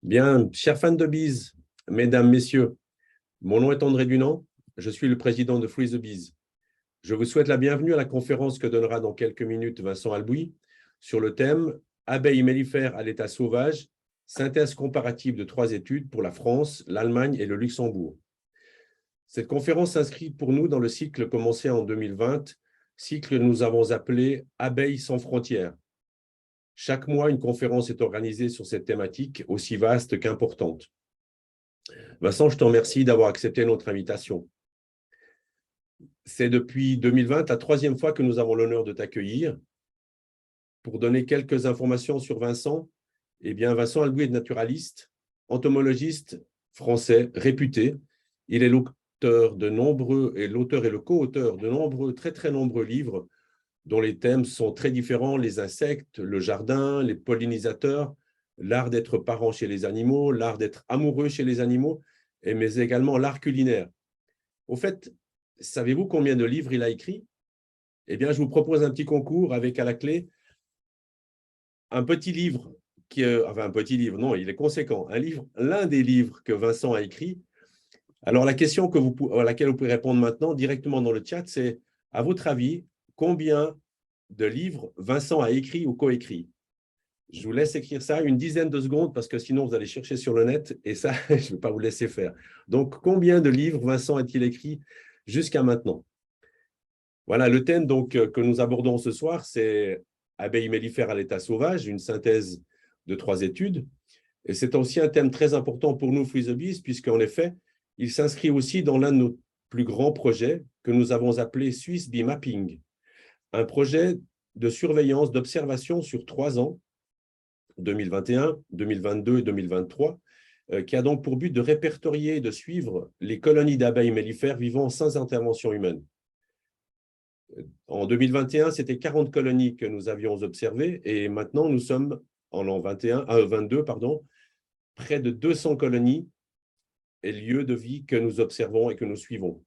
Bien, chers fans de Biz, mesdames, messieurs, mon nom est André Dunant, je suis le président de Free the Biz. Je vous souhaite la bienvenue à la conférence que donnera dans quelques minutes Vincent Albouy sur le thème « Abeilles mellifères à l'état sauvage, synthèse comparative de 3 études pour la France, l'Allemagne et le Luxembourg ». Cette conférence s'inscrit pour nous dans le cycle commencé en 2020, cycle que nous avons appelé « Abeilles sans frontières ». Chaque mois, une conférence est organisée sur cette thématique aussi vaste qu'importante. Vincent, je te remercie d'avoir accepté notre invitation. C'est depuis 2020 la 3e fois que nous avons l'honneur de t'accueillir. Pour donner quelques informations sur Vincent, eh bien, Vincent Albouy est naturaliste, entomologiste français réputé. Il est l'auteur et le co-auteur de nombreux, très nombreux livres dont les thèmes sont très différents, les insectes, le jardin, les pollinisateurs, l'art d'être parent chez les animaux, l'art d'être amoureux chez les animaux, mais également l'art culinaire. Au fait, savez-vous combien de livres il a écrit? Eh bien, je vous propose un petit concours avec à la clé un petit livre, enfin un petit livre, non, il est conséquent, l'un des livres que Vincent a écrit. Alors, la question à laquelle vous pouvez répondre maintenant directement dans le chat, c'est, à votre avis, combien de livres Vincent a écrit ou coécrit? Je vous laisse écrire ça une dizaine de secondes parce que sinon, vous allez chercher sur le net et ça, je ne vais pas vous laisser faire. Donc, combien de livres Vincent a-t-il écrit jusqu'à maintenant? Voilà, le thème donc, que nous abordons ce soir, c'est abeilles mellifères à l'état sauvage, une synthèse de 3 études. Et c'est aussi un thème très important pour nous, Free the Bees, puisqu'en effet, il s'inscrit aussi dans l'un de nos plus grands projets que nous avons appelé Swiss Bee Mapping, un projet de surveillance, d'observation sur 3 ans, 2021, 2022 et 2023, qui a donc pour but de répertorier et de suivre les colonies d'abeilles mellifères vivant sans intervention humaine. En 2021, c'était 40 colonies que nous avions observées et maintenant, nous sommes en l'an 22, près de 200 colonies et lieux de vie que nous observons et que nous suivons.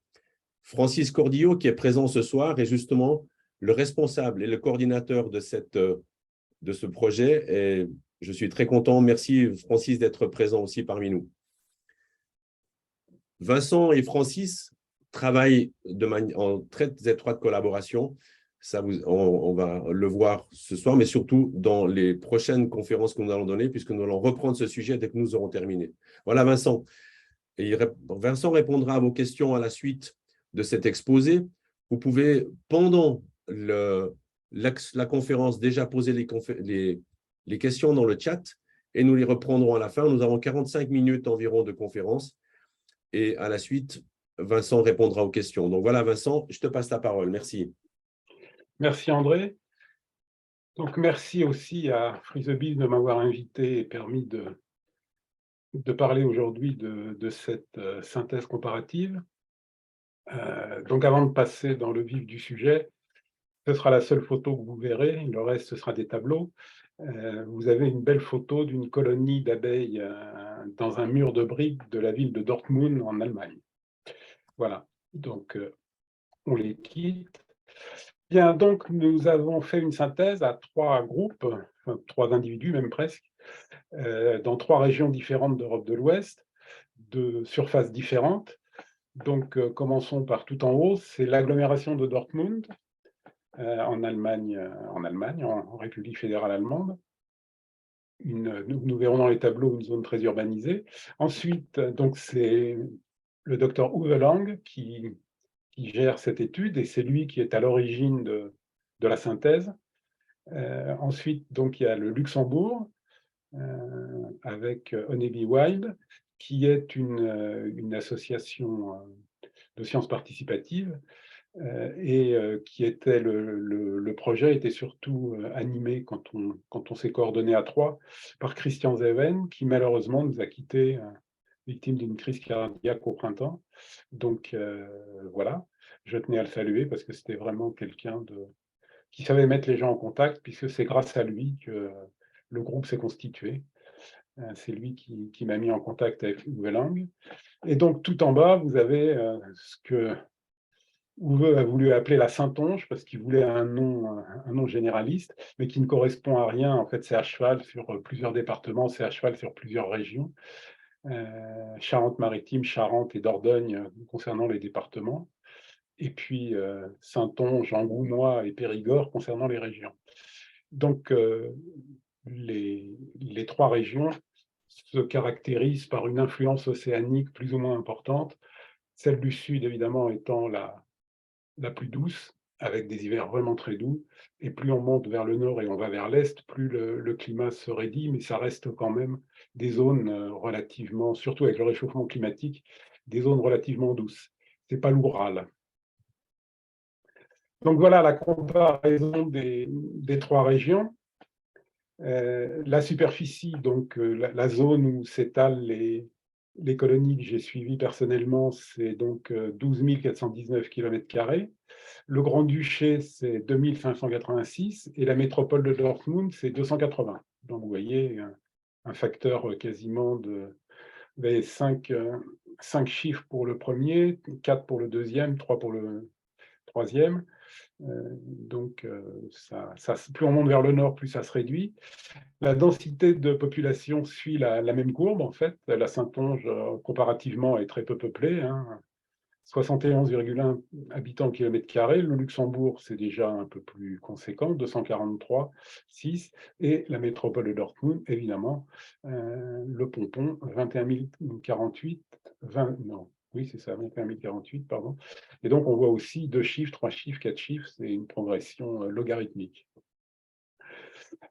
Francis Cordillo, qui est présent ce soir, est justement le responsable et le coordinateur de ce projet. Et je suis très content. Merci, Francis, d'être présent aussi parmi nous. Vincent et Francis travaillent en très étroite collaboration. Ça, on va le voir ce soir, mais surtout dans les prochaines conférences que nous allons donner, puisque nous allons reprendre ce sujet dès que nous aurons terminé. Voilà, Vincent. Vincent répondra à vos questions à la suite de cet exposé. Vous pouvez, pendant la conférence, déjà poser les questions dans le chat et nous les reprendrons à la fin. Nous avons 45 minutes environ de conférence et à la suite, Vincent répondra aux questions. Donc voilà, Vincent, je te passe la parole. Merci. Merci, André. Donc, merci aussi à Free the Bees de m'avoir invité et permis de parler aujourd'hui de cette synthèse comparative. Donc, avant de passer dans le vif du sujet, ce sera la seule photo que vous verrez, le reste, ce sera des tableaux. Vous avez une belle photo d'une colonie d'abeilles dans un mur de briques de la ville de Dortmund en Allemagne. Voilà, donc on les quitte. Bien, donc nous avons fait une synthèse à 3 groupes, enfin, 3 individus même presque, dans 3 régions différentes d'Europe de l'Ouest, de surfaces différentes. Donc commençons par tout en haut, c'est l'agglomération de Dortmund, en Allemagne, en République fédérale allemande. Nous verrons dans les tableaux une zone très urbanisée. Ensuite, donc c'est le docteur Uwe Lang qui gère cette étude et c'est lui qui est à l'origine de la synthèse. Ensuite, donc, il y a le Luxembourg avec Honeybee Wild, qui est une association de sciences participatives et qui était le projet était surtout animé quand on s'est coordonné à 3 par Christian Zeven, qui malheureusement nous a quittés, victime d'une crise cardiaque au printemps. Donc voilà, je tenais à le saluer parce que c'était vraiment quelqu'un qui savait mettre les gens en contact, puisque c'est grâce à lui que le groupe s'est constitué. C'est lui qui m'a mis en contact avec Uwe Lang. Et donc, tout en bas, vous avez ce que Houveut a voulu appeler la Saintonge parce qu'il voulait un nom généraliste, mais qui ne correspond à rien. En fait, c'est à cheval sur plusieurs départements, c'est à cheval sur plusieurs régions. Charente-Maritime, Charente et Dordogne concernant les départements. Et puis Saintonge, Angoumois et Périgord concernant les régions. Donc, les trois régions se caractérisent par une influence océanique plus ou moins importante, celle du sud évidemment étant la plus douce, avec des hivers vraiment très doux, et plus on monte vers le nord et on va vers l'est, plus le climat se raidit, mais ça reste quand même des zones relativement, surtout avec le réchauffement climatique, des zones relativement douces. C'est pas l'Oural. Donc voilà la comparaison des trois régions. La superficie, donc la zone où s'étalent les colonies que j'ai suivies personnellement, c'est donc 12 419 km². Le Grand-Duché, c'est 2586 et la métropole de Dortmund, c'est 280. Donc vous voyez un facteur quasiment de 5 chiffres pour le premier, 4 pour le deuxième, 3 pour le troisième. Donc, plus on monte vers le nord, plus ça se réduit. La densité de population suit la même courbe, en fait. La Saintonge, comparativement, est très peu peuplée, hein, 71,1 habitants au kilomètre carré. Le Luxembourg, c'est déjà un peu plus conséquent, 243,6. Et la métropole de Dortmund, évidemment, le pompon, 21 048, 20, non, oui, c'est ça, 21 048, pardon. Et donc, on voit aussi 2 chiffres, 3 chiffres, 4 chiffres, c'est une progression logarithmique.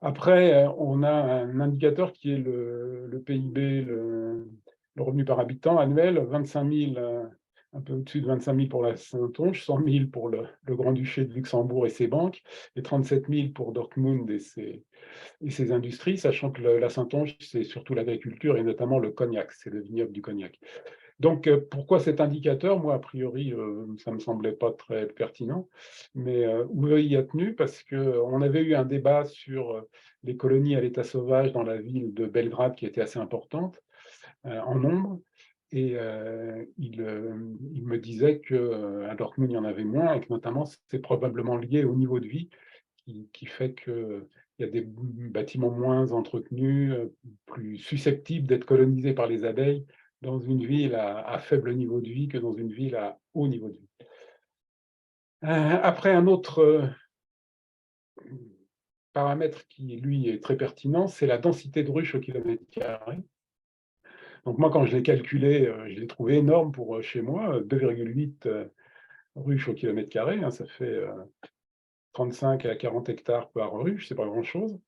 Après, on a un indicateur qui est le PIB, le revenu par habitant annuel, 25 000, un peu au-dessus de 25 000 pour la Saintonge, 100 000 pour le Grand-Duché de Luxembourg et ses banques, et 37 000 pour Dortmund et ses industries, sachant que la Saintonge, c'est surtout l'agriculture et notamment le cognac, c'est le vignoble du cognac. Donc, pourquoi cet indicateur? Moi, a priori, ça ne me semblait pas très pertinent, mais Houveut y a tenu parce qu'on avait eu un débat sur les colonies à l'état sauvage dans la ville de Belgrade qui était assez importante en nombre, et il me disait qu'à Dortmund, il y en avait moins, et que notamment, c'est probablement lié au niveau de vie qui fait qu'il y a des bâtiments moins entretenus, plus susceptibles d'être colonisés par les abeilles dans une ville à faible niveau de vie que dans une ville à haut niveau de vie. Après, un autre paramètre qui, lui, est très pertinent, c'est la densité de ruches au kilomètre carré. Donc moi, quand je l'ai calculé, je l'ai trouvé énorme pour chez moi, 2,8 ruches au kilomètre carré, hein, ça fait 35 à 40 hectares par ruche, c'est pas grand-chose.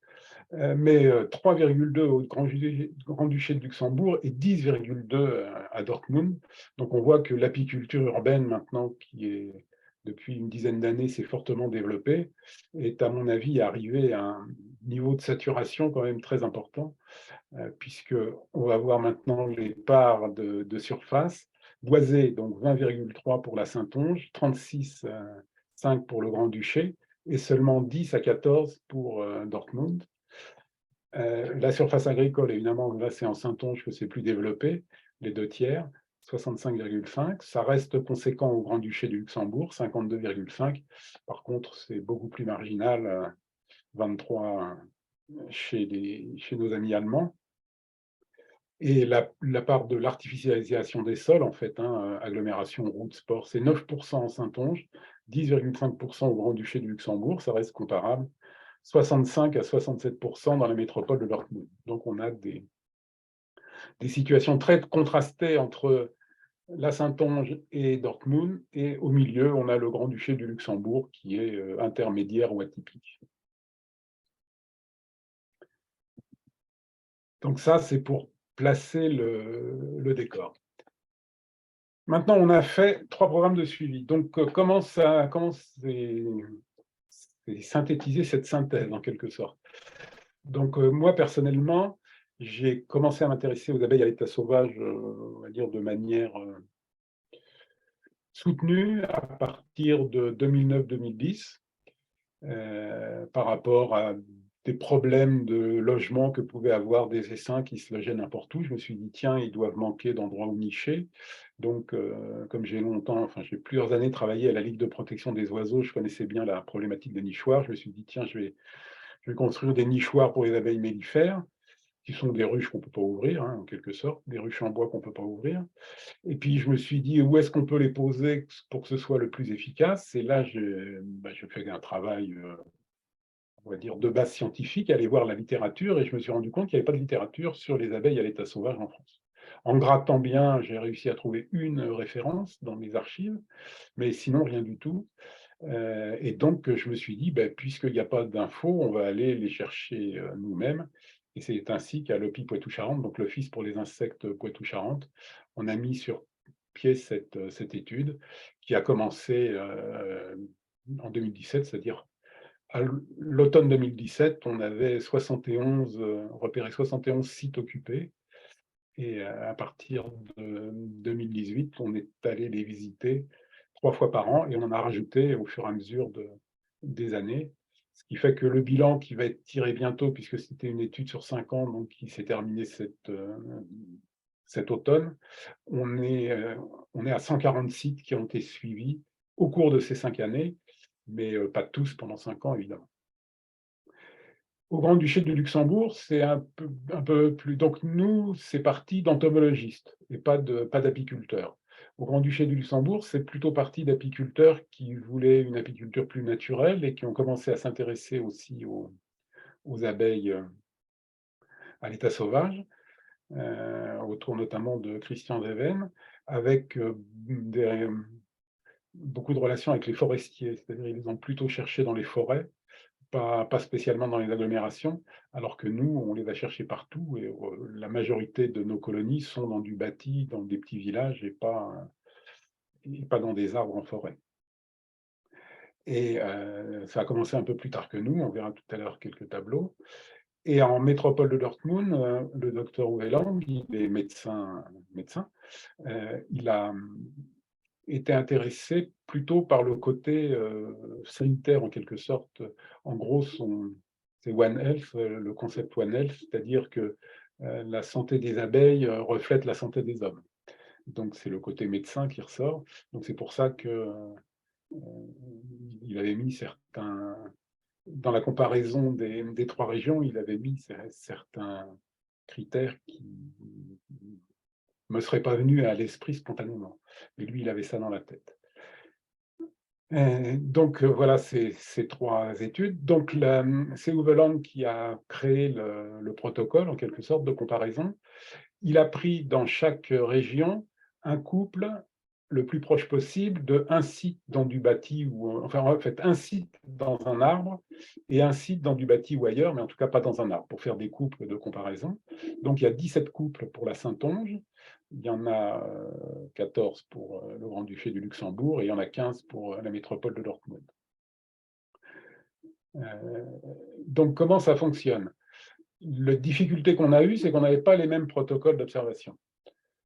Mais 3,2 au Grand-Duché de Luxembourg et 10,2 à Dortmund. Donc on voit que l'apiculture urbaine maintenant, qui est depuis une dizaine d'années s'est fortement développée, est à mon avis arrivée à un niveau de saturation quand même très important, puisqu'on va voir maintenant les parts de surface boisées, donc 20,3 pour la Saintonge, 36,5 pour le Grand-Duché et seulement 10 à 14 pour Dortmund. La surface agricole, évidemment, là c'est en Saintonge que c'est plus développé, les 2/3, 65,5. Ça reste conséquent au Grand-Duché du Luxembourg, 52,5. Par contre, c'est beaucoup plus marginal, 23 chez nos amis allemands. Et la part de l'artificialisation des sols, en fait, hein, agglomération, route, sport, c'est 9% en Saintonge, 10,5% au Grand-Duché du Luxembourg, ça reste comparable. 65 à 67% dans la métropole de Dortmund. Donc on a des situations très contrastées entre la Saintonge et Dortmund, et au milieu, on a le Grand-Duché du Luxembourg qui est intermédiaire ou atypique. Donc ça, c'est pour placer le décor. Maintenant, on a fait 3 programmes de suivi. Donc, comment c'est synthétisé cette synthèse, en quelque sorte? Donc, moi, personnellement, j'ai commencé à m'intéresser aux abeilles à l'état sauvage, on va dire de manière soutenue à partir de 2009-2010, par rapport à des problèmes de logement que pouvaient avoir des essaims qui se logeaient n'importe où. Je me suis dit, tiens, ils doivent manquer d'endroits où nicher. Donc, comme j'ai plusieurs années travaillé à la Ligue de protection des oiseaux, je connaissais bien la problématique des nichoirs. Je me suis dit, tiens, je vais construire des nichoirs pour les abeilles mellifères, qui sont des ruches qu'on ne peut pas ouvrir, hein, en quelque sorte, des ruches en bois qu'on ne peut pas ouvrir. Et puis, je me suis dit, où est-ce qu'on peut les poser pour que ce soit le plus efficace? Et là, je fais un travail, on va dire, de base scientifique, aller voir la littérature, et je me suis rendu compte qu'il n'y avait pas de littérature sur les abeilles à l'état sauvage en France. En grattant bien, j'ai réussi à trouver une référence dans mes archives, mais sinon rien du tout. Et donc, je me suis dit, puisqu'il n'y a pas d'infos, on va aller les chercher nous-mêmes. Et c'est ainsi qu'à l'OPI Poitou-Charentes, donc l'Office pour les insectes Poitou-Charentes, on a mis sur pied cette étude qui a commencé en 2017, c'est-à-dire à l'automne 2017, on avait repéré 71 sites occupés. Et à partir de 2018, on est allé les visiter 3 fois par an, et on en a rajouté au fur et à mesure des années. Ce qui fait que le bilan qui va être tiré bientôt, puisque c'était une étude sur 5 ans, donc qui s'est terminée cet automne, on est à 140 sites qui ont été suivis au cours de ces 5 années, mais pas tous pendant 5 ans, évidemment. Au Grand-Duché de Luxembourg, c'est un peu plus. Donc nous, c'est parti d'entomologistes et pas d'apiculteurs. Au Grand-Duché du Luxembourg, c'est plutôt parti d'apiculteurs qui voulaient une apiculture plus naturelle et qui ont commencé à s'intéresser aussi aux abeilles à l'état sauvage, autour notamment de Christian Deven, avec beaucoup de relations avec les forestiers, c'est-à-dire ils ont plutôt cherché dans les forêts, pas spécialement dans les agglomérations, alors que nous, on les va chercher partout, et la majorité de nos colonies sont dans du bâti, dans des petits villages, et pas dans des arbres en forêt. Et ça a commencé un peu plus tard que nous, on verra tout à l'heure quelques tableaux. Et en métropole de Dortmund, le docteur Uwe Lang, il est médecin, il a était intéressé plutôt par le côté sanitaire, en quelque sorte. En gros, c'est One Health, le concept One Health, c'est-à-dire que la santé des abeilles reflète la santé des hommes. Donc, c'est le côté médecin qui ressort. Donc, c'est pour ça que il avait mis certains. Dans la comparaison des 3 régions, il avait mis certains critères qui ne me seraient pas venus à l'esprit spontanément. Mais lui, il avait ça dans la tête. Donc voilà ces 3 études. Donc c'est Uwe Lang qui a créé le protocole, en quelque sorte, de comparaison. Il a pris dans chaque région un couple le plus proche possible de un site dans du bâti, ou enfin en fait un site dans un arbre et un site dans du bâti ou ailleurs, mais en tout cas pas dans un arbre, pour faire des couples de comparaison. Donc il y a 17 couples pour la Saintonge, il y en a 14 pour le Grand-Duché du Luxembourg, et il y en a 15 pour la métropole de Dortmund. Donc comment ça fonctionne? La difficulté qu'on a eue, c'est qu'on n'avait pas les mêmes protocoles d'observation.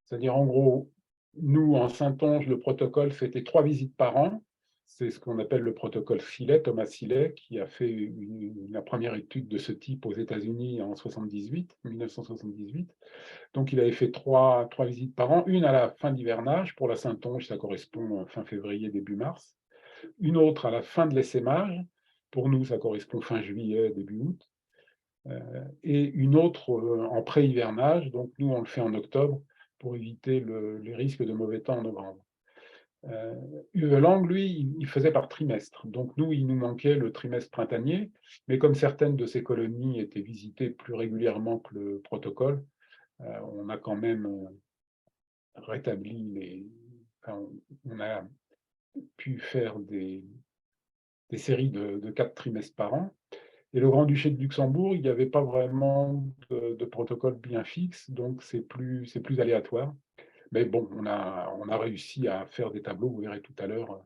C'est-à-dire, en gros, nous, en Saintonge, le protocole, c'était 3 visites par an. C'est ce qu'on appelle le protocole Sillet, Thomas Sillet, qui a fait la première étude de ce type aux États-Unis en 1978. Donc, il avait fait 3 visites par an, une à la fin d'hivernage. Pour la Saintonge, ça correspond fin février, début mars. Une autre à la fin de l'essaimage. Pour nous, ça correspond fin juillet, début août. Et une autre en pré-hivernage. Donc, nous, on le fait en octobre pour éviter les risques de mauvais temps en novembre. Uwe Lang, lui, il faisait par trimestre. Donc nous, il nous manquait le trimestre printanier, mais comme certaines de ces colonies étaient visitées plus régulièrement que le protocole, on a quand même rétabli on a pu faire des séries de 4 trimestres par an. Et le Grand-Duché de Luxembourg, il n'y avait pas vraiment de protocole bien fixe, donc c'est plus aléatoire. Mais bon, on a réussi à faire des tableaux, vous verrez tout à l'heure,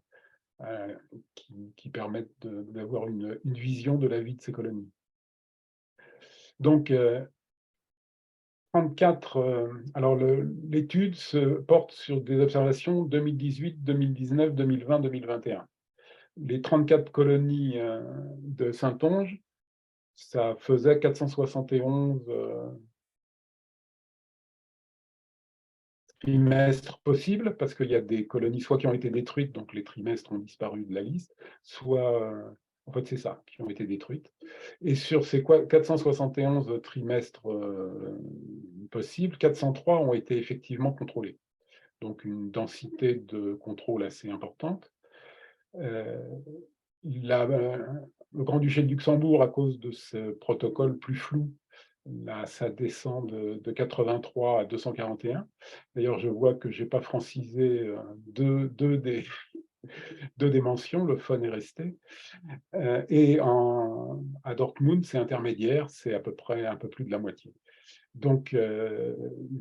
qui permettent d'avoir une vision de la vie de ces colonies. Donc, 34, alors l'étude se porte sur des observations 2018, 2019, 2020, 2021. Les 34 colonies de Saintonge ça faisait 471 trimestres possibles, parce qu'il y a des colonies soit qui ont été détruites, donc les trimestres ont disparu de la liste, soit, en fait c'est ça, qui ont été détruites. Et sur ces 471 trimestres possibles, 403 ont été effectivement contrôlés. Donc une densité de contrôle assez importante. Le Grand-Duché de Luxembourg, à cause de ce protocole plus flou, là, ça descend de 83 à 241. D'ailleurs, je vois que je n'ai pas francisé deux des mentions, le fun est resté. Et à Dortmund, c'est intermédiaire, c'est à peu près un peu plus de la moitié. Donc,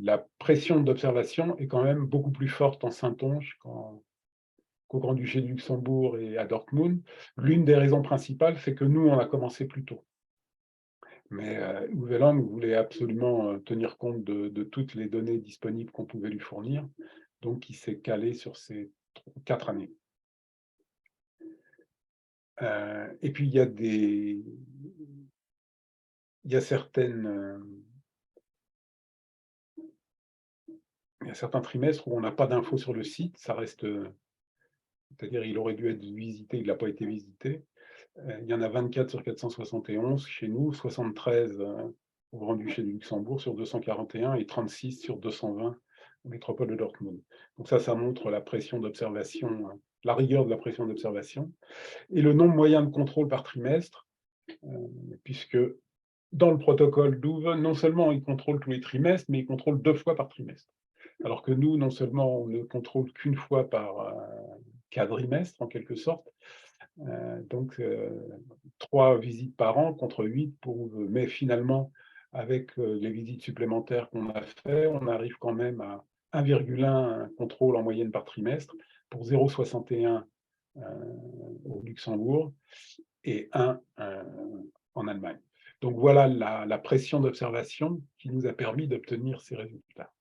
la pression d'observation est quand même beaucoup plus forte en Saintonge qu'au Grand-Duché de Luxembourg et à Dortmund. L'une des raisons principales, c'est que nous, on a commencé plus tôt. Mais Uwe Lang voulait absolument tenir compte de toutes les données disponibles qu'on pouvait lui fournir. Donc, il s'est calé sur ces 4 années. Et puis, il y a certains trimestres où on n'a pas d'infos sur le site. Ça reste, c'est-à-dire, il aurait dû être visité, il n'a pas été visité. Il y en a 24 sur 471 chez nous, 73 au Grand-Duché du Luxembourg sur 241 et 36 sur 220 en métropole de Dortmund. Donc ça montre la pression d'observation, la rigueur de la pression d'observation, et le nombre moyen de contrôle par trimestre, puisque dans le protocole d'Uwe, non seulement il contrôle tous les trimestres, mais il contrôle 2 fois par trimestre. Alors que nous, non seulement on ne contrôle qu'une fois par quadrimestre, en quelque sorte, donc 3 visites par an contre 8 pour Uwe. Mais finalement, avec les visites supplémentaires qu'on a fait, on arrive quand même à 1,1 contrôle en moyenne par trimestre pour 0,61 au Luxembourg et 1 en Allemagne. Donc voilà la pression d'observation qui nous a permis d'obtenir ces résultats.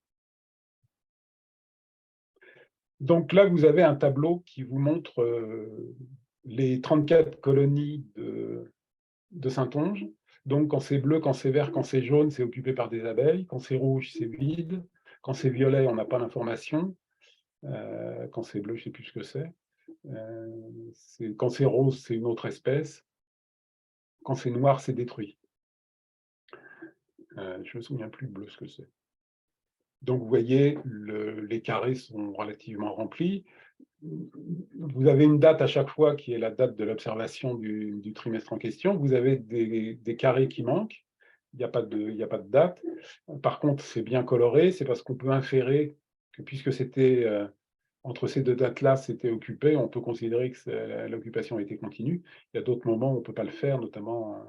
Donc là, vous avez un tableau qui vous montre les 34 colonies de Saintonge. Donc quand c'est bleu, quand c'est vert, quand c'est jaune, c'est occupé par des abeilles. Quand c'est rouge, c'est vide. Quand c'est violet, on n'a pas l'information. Quand c'est bleu, je ne sais plus ce que c'est. Quand c'est rose, c'est une autre espèce. Quand c'est noir, c'est détruit. Je ne me souviens plus bleu ce que c'est. Donc vous voyez, les carrés sont relativement remplis. Vous avez une date à chaque fois qui est la date de l'observation du trimestre en question. Vous avez des carrés qui manquent. Il n'y a pas de date. Par contre, c'est bien coloré. C'est parce qu'on peut inférer que puisque c'était entre ces deux dates-là, c'était occupé, on peut considérer que l'occupation était continue. Il y a d'autres moments où on ne peut pas le faire, notamment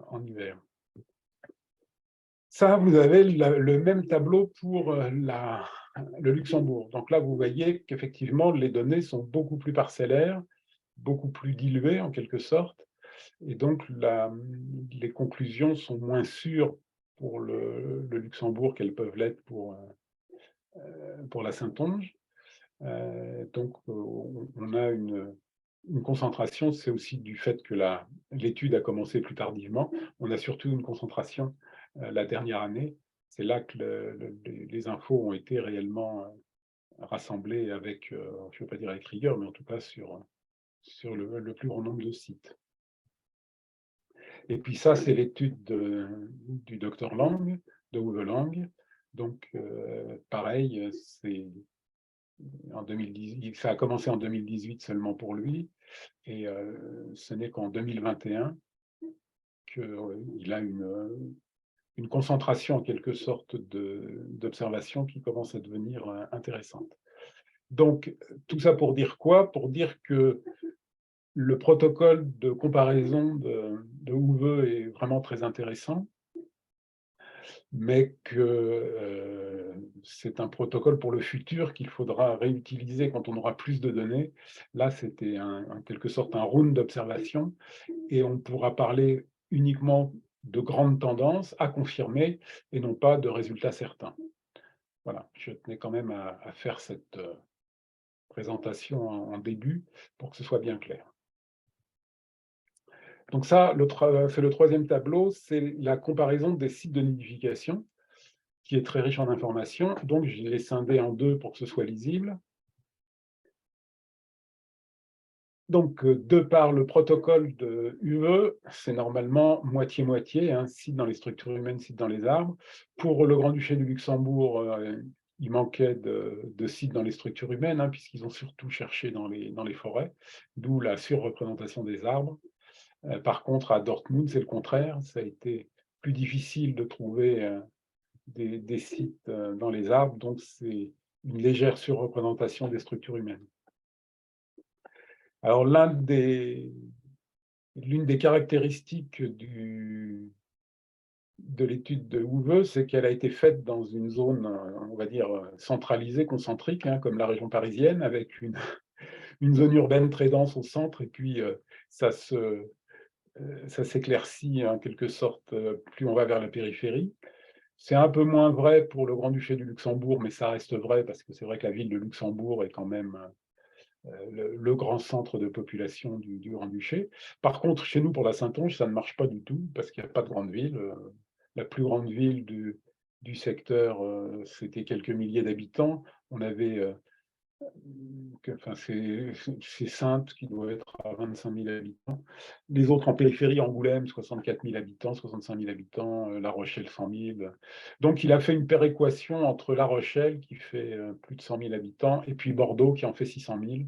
en hiver. Ça, vous avez le même tableau pour le Luxembourg. Donc là, vous voyez qu'effectivement, les données sont beaucoup plus parcellaires, beaucoup plus diluées en quelque sorte, et donc les conclusions sont moins sûres pour le Luxembourg qu'elles peuvent l'être pour la Saintonge. Donc, on a une concentration, c'est aussi du fait que l'étude a commencé plus tardivement. On a surtout une concentration la dernière année. C'est là que les infos ont été réellement rassemblées avec, je ne veux pas dire avec rigueur, mais en tout cas sur le plus grand nombre de sites. Et puis ça, c'est l'étude du docteur Lang, de Uwe Lang. Donc, pareil, en 2018, ça a commencé en 2018 seulement pour lui, et ce n'est qu'en 2021 qu'il a une concentration en quelque sorte d'observation qui commence à devenir intéressante. Donc, tout ça pour dire quoi? Pour dire que le protocole de comparaison de Uwe est vraiment très intéressant, mais que c'est un protocole pour le futur qu'il faudra réutiliser quand on aura plus de données. Là, c'était en quelque sorte un round d'observation, et on pourra parler uniquement de grandes tendances à confirmer et non pas de résultats certains. Voilà, je tenais quand même à faire cette présentation en début pour que ce soit bien clair. Donc ça, c'est le troisième tableau, c'est la comparaison des sites de nidification, qui est très riche en informations. Donc, je l'ai scindé en deux pour que ce soit lisible. Donc, de par le protocole de UE, c'est normalement moitié-moitié, hein, site dans les structures humaines, site dans les arbres. Pour le Grand-Duché du Luxembourg, il manquait de sites dans les structures humaines, hein, puisqu'ils ont surtout cherché dans les forêts, d'où la surreprésentation des arbres. Par contre, à Dortmund, c'est le contraire. Ça a été plus difficile de trouver des sites dans les arbres, donc c'est une légère surreprésentation des structures humaines. Alors, l'une des caractéristiques de l'étude de Houve, c'est qu'elle a été faite dans une zone, on va dire, centralisée, concentrique, hein, comme la région parisienne, avec une zone urbaine très dense au centre, et puis ça s'éclaircit en quelque sorte plus on va vers la périphérie. C'est un peu moins vrai pour le Grand-Duché du Luxembourg, mais ça reste vrai, parce que c'est vrai que la ville de Luxembourg est quand même le grand centre de population du Grand-Duché. Par contre, chez nous, pour la Saintonge, ça ne marche pas du tout, parce qu'il n'y a pas de grande ville. La plus grande ville du secteur, c'était quelques milliers d'habitants. On avait, enfin, c'est Saintes qui doit être à 25 000 habitants. Les autres en périphérie, Angoulême, 64 000 habitants, 65 000 habitants, La Rochelle, 100 000. Donc, il a fait une péréquation entre La Rochelle, qui fait plus de 100 000 habitants, et puis Bordeaux, qui en fait 600 000.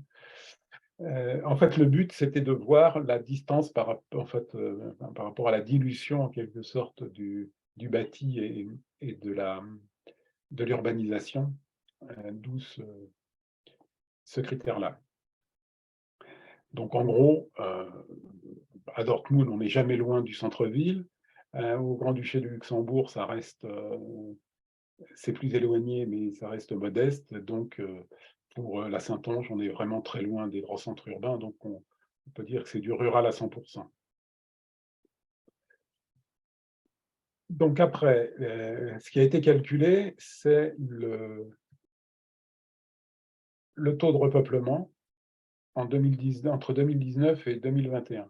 En fait, le but, c'était de voir la distance par rapport à la dilution, en quelque sorte, du bâti et de l'urbanisation, d'où ce critère-là. Donc, en gros, à Dortmund, on n'est jamais loin du centre-ville. Au Grand-Duché du Luxembourg, ça reste, c'est plus éloigné, mais ça reste modeste. Donc, pour la Saintonge, on est vraiment très loin des grands centres urbains. Donc, on peut dire que c'est du rural à 100%. Donc après, ce qui a été calculé, c'est le taux de repeuplement entre 2019 et 2021.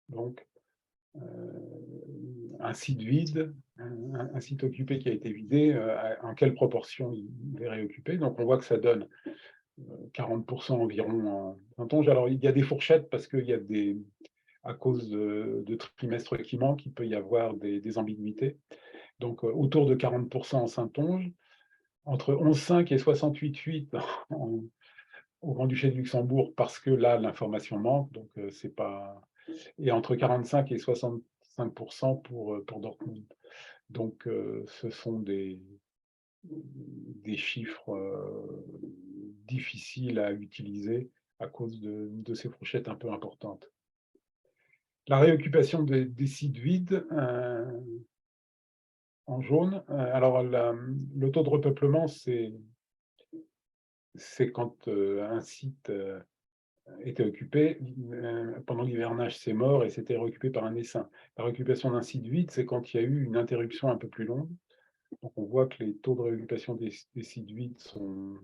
Donc, un site vide, un site occupé qui a été vidé, en quelle proportion il est réoccupé. Donc, on voit que ça donne 40% environ en Saintonge. Alors, il y a des fourchettes parce qu'il y a à cause de trimestres qui manquent, il peut y avoir des ambiguïtés. Donc, autour de 40% en Saintonge, entre 11,5 et 68,8 au Grand-Duché de Luxembourg, parce que là, l'information manque, donc c'est pas... Et entre 45 et 65% pour Dortmund. Donc, ce sont des chiffres difficiles à utiliser à cause de ces fourchettes un peu importantes. La réoccupation des sites vides en jaune. Alors, le taux de repeuplement, c'est quand un site était occupé. Pendant l'hivernage, c'est mort et c'était réoccupé par un essaim. La réoccupation d'un site vide, c'est quand il y a eu une interruption un peu plus longue. Donc, on voit que les taux de réoccupation des sites vides sont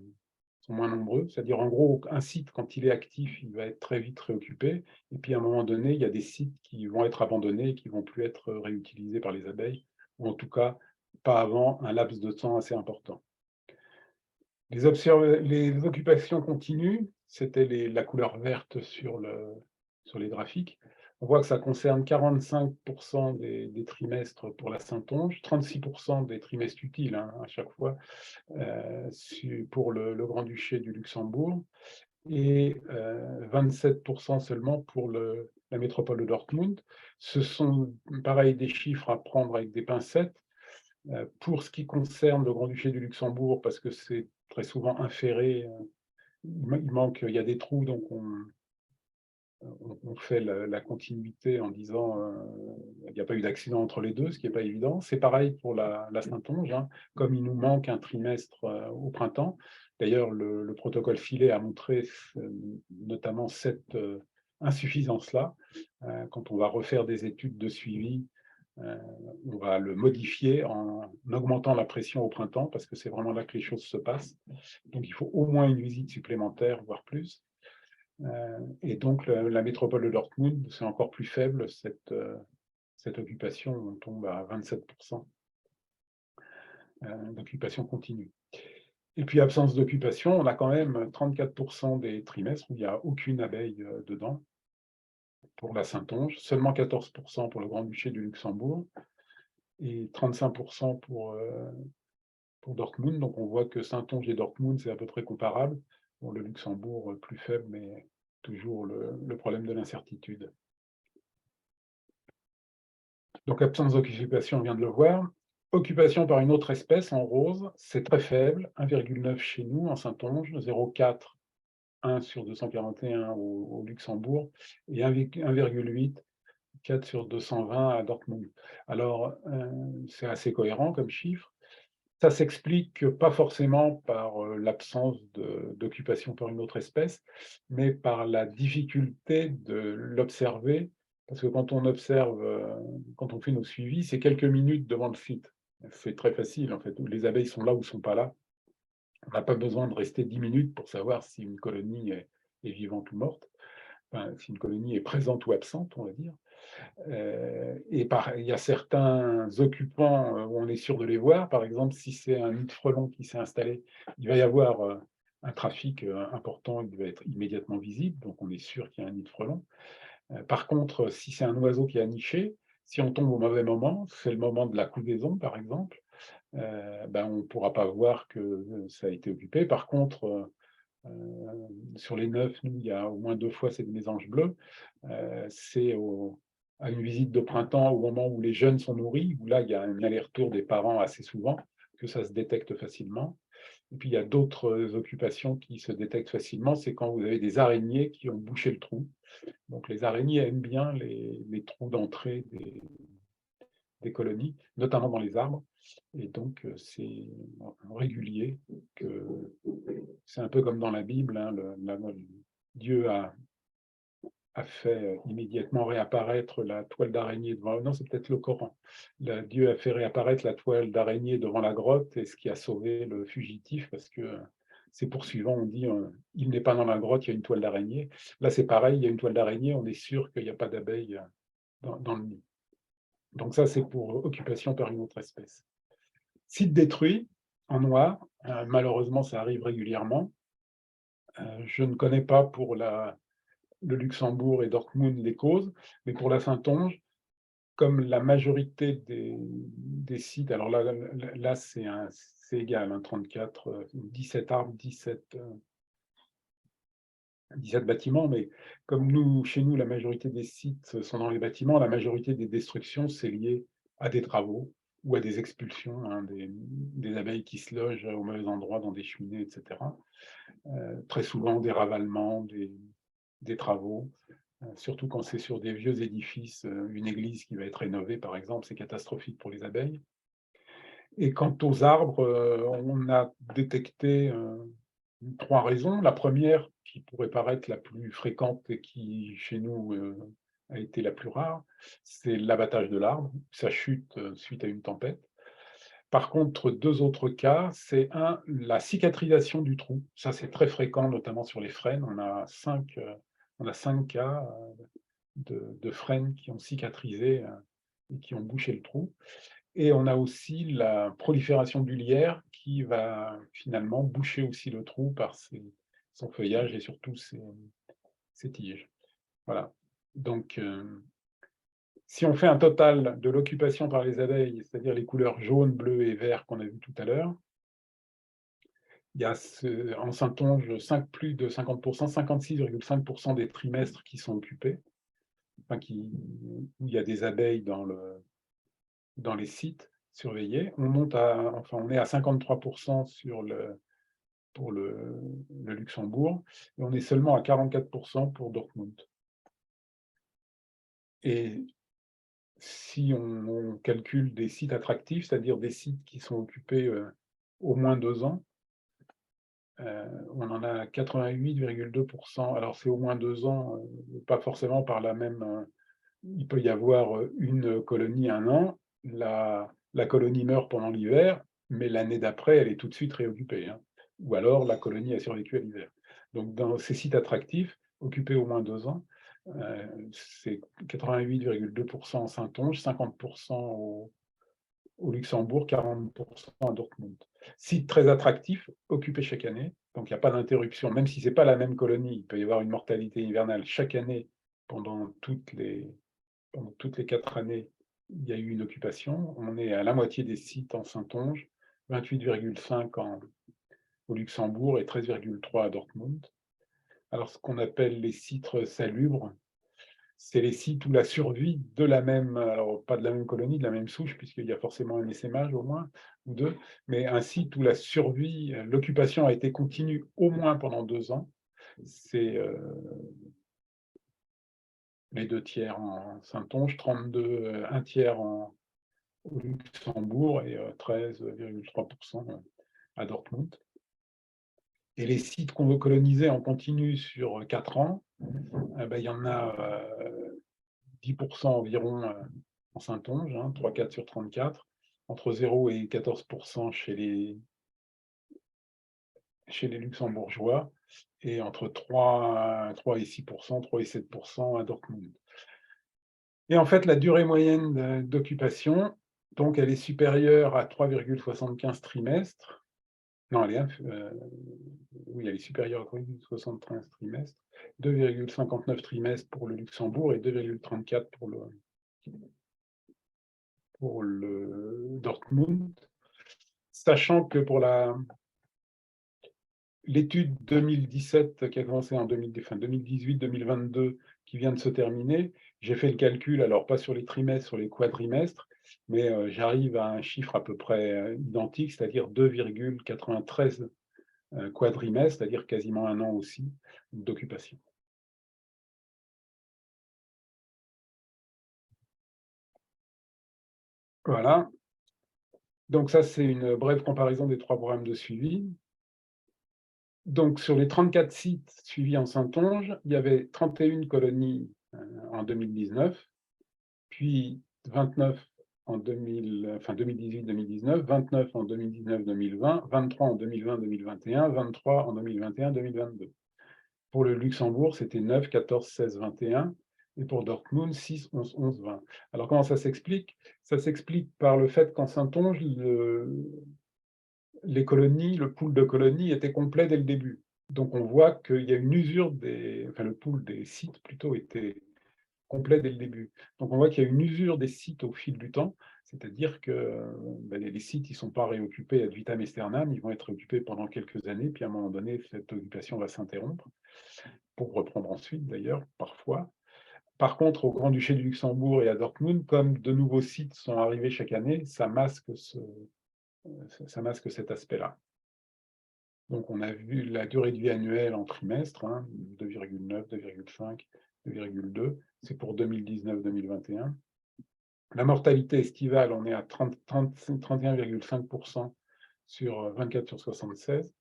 moins nombreux. C'est-à-dire, en gros, un site, quand il est actif, il va être très vite réoccupé. Et puis, à un moment donné, il y a des sites qui vont être abandonnés et qui ne vont plus être réutilisés par les abeilles, ou en tout cas, pas avant un laps de temps assez important. Les occupations continues, c'était la couleur verte sur les graphiques. On voit que ça concerne 45% des trimestres pour la Saintonge, 36% des trimestres utiles, hein, à chaque fois, pour le Grand-Duché du Luxembourg, et 27% seulement pour la métropole de Dortmund. Ce sont, pareil, des chiffres à prendre avec des pincettes. Pour ce qui concerne le Grand-Duché du Luxembourg, parce que c'est très souvent inféré, il y a des trous, donc on fait la continuité en disant il n'y a pas eu d'accident entre les deux, ce qui n'est pas évident. C'est pareil pour la Saintonge, hein, comme il nous manque un trimestre au printemps. D'ailleurs, le protocole filet a montré notamment cette insuffisance-là. Quand on va refaire des études de suivi, on va le modifier en augmentant la pression au printemps, parce que c'est vraiment là que les choses se passent. Donc, il faut au moins une visite supplémentaire, voire plus. Et donc, la métropole de Dortmund, c'est encore plus faible, cette occupation, on tombe à 27% d'occupation continue. Et puis, absence d'occupation, on a quand même 34% des trimestres où il n'y a aucune abeille dedans, pour la Saintonge, seulement 14% pour le Grand-Duché du Luxembourg, et 35% pour Dortmund. Donc, on voit que Saintonge et Dortmund, c'est à peu près comparable. Bon, le Luxembourg, plus faible, mais toujours le problème de l'incertitude. Donc, absence d'occupation, on vient de le voir. Occupation par une autre espèce, en rose, c'est très faible, 1,9 chez nous, en Saintonge, 0,4, 1 sur 241 au Luxembourg, et 1,8, 4 sur 220 à Dortmund. Alors, c'est assez cohérent comme chiffre. Ça s'explique pas forcément par l'absence d'occupation par une autre espèce, mais par la difficulté de l'observer, parce que quand on observe, quand on fait nos suivis, c'est quelques minutes devant le site. C'est très facile, en fait. Les abeilles sont là ou sont pas là. On n'a pas besoin de rester 10 minutes pour savoir si une colonie est vivante ou morte, enfin, si une colonie est présente ou absente, on va dire. Et il y a certains occupants où on est sûr de les voir. Par exemple, si c'est un nid de frelon qui s'est installé, il va y avoir un trafic important, il va être immédiatement visible, donc on est sûr qu'il y a un nid de frelon. Par contre, si c'est un oiseau qui a niché, si on tombe au mauvais moment, c'est le moment de la couvaison, par exemple, ben, on ne pourra pas voir que ça a été occupé. Par contre, sur les 9, nous, il y a au moins 2 fois, c'est des mésanges bleus. C'est à une visite de printemps, au moment où les jeunes sont nourris, où là, il y a un aller-retour des parents assez souvent, que ça se détecte facilement. Et puis, il y a d'autres occupations qui se détectent facilement, c'est quand vous avez des araignées qui ont bouché le trou. Donc, les araignées aiment bien les trous d'entrée des colonies, notamment dans les arbres. Et donc, c'est régulier que c'est un peu comme dans la Bible, hein, Dieu a fait immédiatement réapparaître la toile d'araignée devant... Non, c'est peut-être le Coran. Dieu a fait réapparaître la toile d'araignée devant la grotte, et ce qui a sauvé le fugitif, parce que ses poursuivants ont dit il n'est pas dans la grotte, il y a une toile d'araignée. Là, c'est pareil, il y a une toile d'araignée, on est sûr qu'il n'y a pas d'abeilles dans le nid. Donc ça, c'est pour occupation par une autre espèce. Site détruit, en noir, malheureusement, ça arrive régulièrement. Je ne connais pas pour le Luxembourg et Dortmund les causes, mais pour la Saintonge, comme la majorité des sites, alors là c'est égal, hein, 34, 17 arbres, 17 bâtiments, mais comme chez nous, la majorité des sites sont dans les bâtiments, la majorité des destructions, c'est lié à des travaux ou à des expulsions, hein, des abeilles qui se logent au mauvais endroit dans des cheminées, etc. Très souvent des ravalements, des travaux, surtout quand c'est sur des vieux édifices, une église qui va être rénovée, par exemple, c'est catastrophique pour les abeilles. Et quant aux arbres, on a détecté 3 raisons. La première, qui pourrait paraître la plus fréquente et qui, chez nous, a été la plus rare, c'est l'abattage de l'arbre, sa chute suite à une tempête. Par contre, 2 autres cas, c'est la cicatrisation du trou. Ça, c'est très fréquent, notamment sur les frênes. On a 5 cas de frênes qui ont cicatrisé et qui ont bouché le trou. Et on a aussi la prolifération du lierre qui va finalement boucher aussi le trou par son feuillage et surtout ses tiges. Voilà. Donc, si on fait un total de l'occupation par les abeilles, c'est-à-dire les couleurs jaune, bleu et vert qu'on a vu tout à l'heure, il y a en Saintonge plus de 50%, 56,5% des trimestres qui sont occupés, enfin où il y a des abeilles dans les sites surveillés. On est à 53% pour le Luxembourg, et on est seulement à 44% pour Dortmund. Et si on calcule des sites attractifs, c'est-à-dire des sites qui sont occupés au moins 2 ans, on en a 88,2%. Alors c'est au moins 2 ans, pas forcément par la même... il peut y avoir une colonie 1 an, la colonie meurt pendant l'hiver, mais l'année d'après, elle est tout de suite réoccupée, hein. Ou alors la colonie a survécu à l'hiver. Donc dans ces sites attractifs, occupé au moins 2 ans. C'est 88,2% en Saintonge, 50% au Luxembourg, 40% à Dortmund. Site très attractif, occupé chaque année, donc il n'y a pas d'interruption, même si ce n'est pas la même colonie, il peut y avoir une mortalité hivernale chaque année pendant toutes les 4 années, il y a eu une occupation. On est à la moitié des sites en Saintonge, 28,5 au Luxembourg et 13,3 à Dortmund. Alors, ce qu'on appelle les sites salubres, c'est les sites où la survie de la même, alors pas de la même colonie, de la même souche, puisqu'il y a forcément un essaimage au moins, ou deux, mais un site où la survie, l'occupation a été continue au moins pendant 2 ans. C'est les 2 tiers en Saintonge, 32, un tiers au Luxembourg et 13,3% à Dortmund. Et les sites qu'on veut coloniser en continu sur 4 ans, il y en a 10% environ en Saintonge, 3-4 sur 34, entre 0 et 14% chez les Luxembourgeois, et entre 3 et 6%, 3 et 7% à Dortmund. Et en fait, la durée moyenne d'occupation, donc elle est supérieure à 3,75 trimestres. Non, elle est supérieure à 3,73 trimestres, 2,59 trimestres pour le Luxembourg et 2,34 pour le Dortmund, sachant que pour l'étude 2017 qui a commencé en 2018-2022, qui vient de se terminer, j'ai fait le calcul, alors pas sur les trimestres, sur les quadrimestres, mais j'arrive à un chiffre à peu près identique, c'est-à-dire 2,93 quadrimestres, c'est-à-dire quasiment un an aussi d'occupation. Voilà. Donc ça, c'est une brève comparaison des 3 programmes de suivi. Donc sur les 34 sites suivis en Saintonge, il y avait 31 colonies en 2019, puis 29 en 2018-2019, 29 en 2019-2020, 23 en 2020-2021, 23 en 2021-2022. Pour le Luxembourg, c'était 9, 14, 16, 21. Et pour Dortmund, 6, 11, 11, 20. Alors, comment ça s'explique? Ça s'explique par le fait qu'en Saintonge, les colonies, le pool de colonies était complet dès le début. Donc, on voit qu'il y a une usure le pool des sites, plutôt, était complet dès le début. Donc, on voit qu'il y a une usure des sites au fil du temps, c'est-à-dire que les sites, ils ne sont pas réoccupés ad vitam aeternam, ils vont être occupés pendant quelques années, puis à un moment donné, cette occupation va s'interrompre, pour reprendre ensuite d'ailleurs, parfois. Par contre, au Grand-Duché du Luxembourg et à Dortmund, comme de nouveaux sites sont arrivés chaque année, ça masque cet aspect-là. Donc on a vu la durée de vie annuelle en trimestre, 2,9, 2,5, 2,2, c'est pour 2019-2021. La mortalité estivale, on est à 31,5% sur 24 sur 76.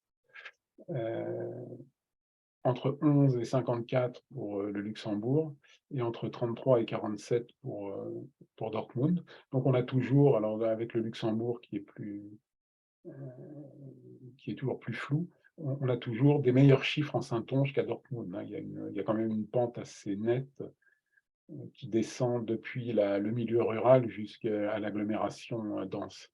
Entre 11 et 54 pour le Luxembourg, et entre 33 et 47 pour Dortmund. Donc on a toujours, alors avec le Luxembourg qui est toujours plus flou, on a toujours des meilleurs chiffres en Saintonge qu'à Dortmund. Il y a quand même une pente assez nette qui descend depuis le milieu rural jusqu'à l'agglomération dense.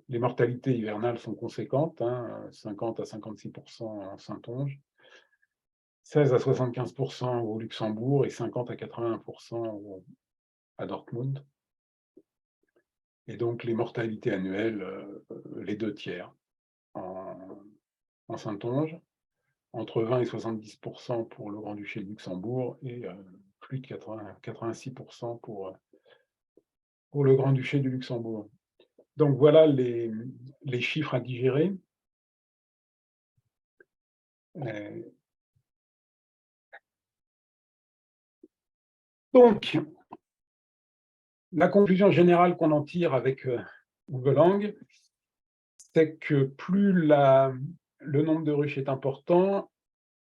Les mortalités hivernales sont conséquentes, 50 à 56% en Saintonge, 16 à 75% au Luxembourg et 50 à 81% à Dortmund. Et donc les mortalités annuelles, les 2 tiers en Saintonge, entre 20 et 70% pour le Grand-Duché de Luxembourg et plus de 86% pour le Grand-Duché du Luxembourg. Donc voilà les chiffres à digérer. Donc, la conclusion générale qu'on en tire avec Uwe Lang, c'est que plus le nombre de ruches est important,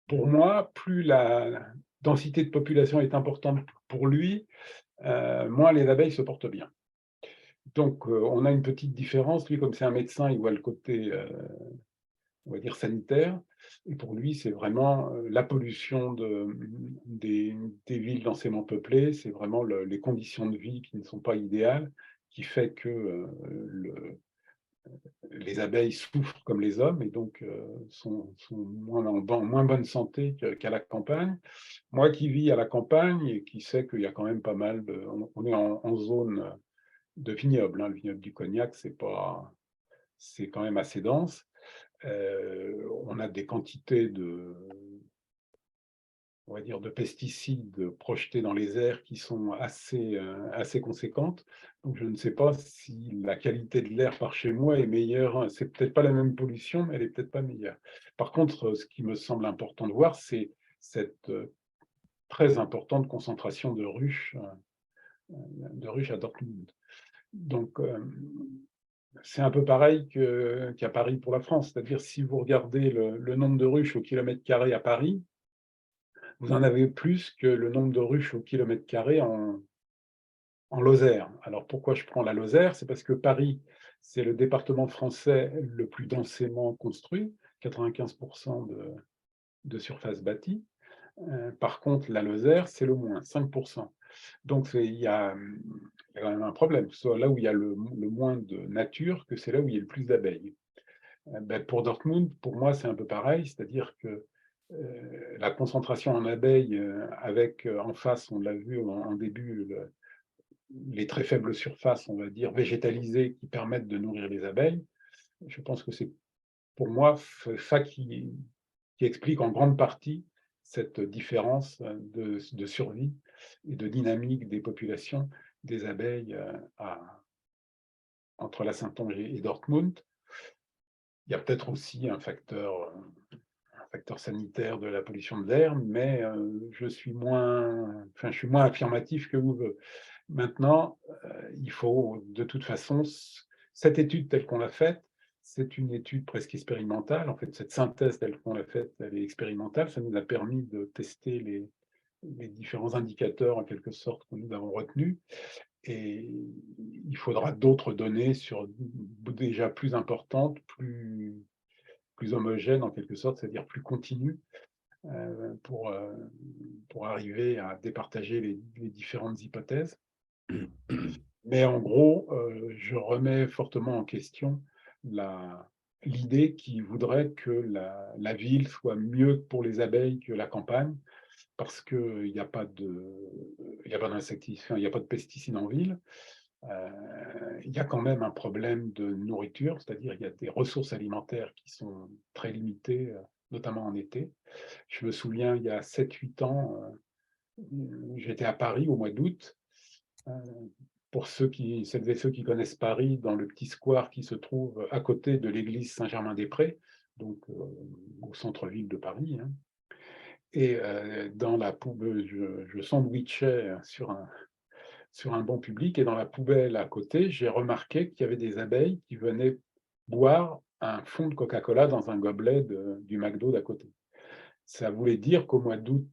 pour moi, plus la densité de population est importante pour lui, moins les abeilles se portent bien. Donc, on a une petite différence. Lui, comme c'est un médecin, il voit le côté on va dire, sanitaire. Et pour lui, c'est vraiment la pollution des villes densément peuplées, c'est vraiment les conditions de vie qui ne sont pas idéales, qui fait que les abeilles souffrent comme les hommes et donc sont moins en moins bonne santé qu'à la campagne. Moi qui vis à la campagne et qui sais qu'il y a quand même pas mal de... On est en zone de vignoble, hein. Le vignoble du Cognac, c'est quand même assez dense. On a des quantités on va dire, de pesticides projetés dans les airs qui sont assez conséquentes. Donc, je ne sais pas si la qualité de l'air par chez moi est meilleure. C'est peut-être pas la même pollution, mais elle est peut-être pas meilleure. Par contre, ce qui me semble important de voir, c'est cette très importante concentration de ruches à Dortmund. Donc, c'est un peu pareil qu'à Paris pour la France. C'est-à-dire, si vous regardez le nombre de ruches au kilomètre carré à Paris, vous en avez plus que le nombre de ruches au kilomètre carré en Lozère. Alors pourquoi je prends la Lozère? C'est parce que Paris, c'est le département français le plus densément construit, 95% de surface bâtie. Par contre, la Lozère, c'est le moins, 5%. Donc il y a quand même un problème, que ce soit là où il y a le moins de nature, que c'est là où il y a le plus d'abeilles. Pour Dortmund, pour moi, c'est un peu pareil, c'est-à-dire que la concentration en abeilles, avec en face, on l'a vu en début, les très faibles surfaces, on va dire, végétalisées qui permettent de nourrir les abeilles, je pense que c'est pour moi ça qui explique en grande partie cette différence de survie et de dynamique des populations des abeilles entre la Saintonge et Dortmund. Il y a peut-être aussi un facteur sanitaire de la pollution de l'air, mais je suis moins affirmatif que vous. Maintenant, il faut de toute façon, cette étude telle qu'on l'a faite, c'est une étude presque expérimentale. En fait, cette synthèse telle qu'on l'a faite, elle est expérimentale. Ça nous a permis de tester les différents indicateurs, en quelque sorte, que nous avons retenus. Et il faudra d'autres données déjà plus importantes, plus homogènes, en quelque sorte, c'est-à-dire plus continues, pour arriver à départager les différentes hypothèses. Mais en gros, je remets fortement en question l'idée qui voudrait que la ville soit mieux pour les abeilles que la campagne, parce qu'il n'y a pas d'insecticides, il n'y a pas de pesticides en ville. Il y a quand même un problème de nourriture, c'est-à-dire il y a des ressources alimentaires qui sont très limitées, notamment en été. Je me souviens, il y a 7-8 ans, j'étais à Paris au mois d'août. Pour celles et ceux qui connaissent Paris, dans le petit square qui se trouve à côté de l'église Saint-Germain-des-Prés, donc au centre-ville de Paris. Hein. Et dans la poubelle, je sandwichais sur un banc public, et dans la poubelle à côté, j'ai remarqué qu'il y avait des abeilles qui venaient boire un fond de Coca-Cola dans un gobelet du McDo d'à côté. Ça voulait dire qu'au mois d'août,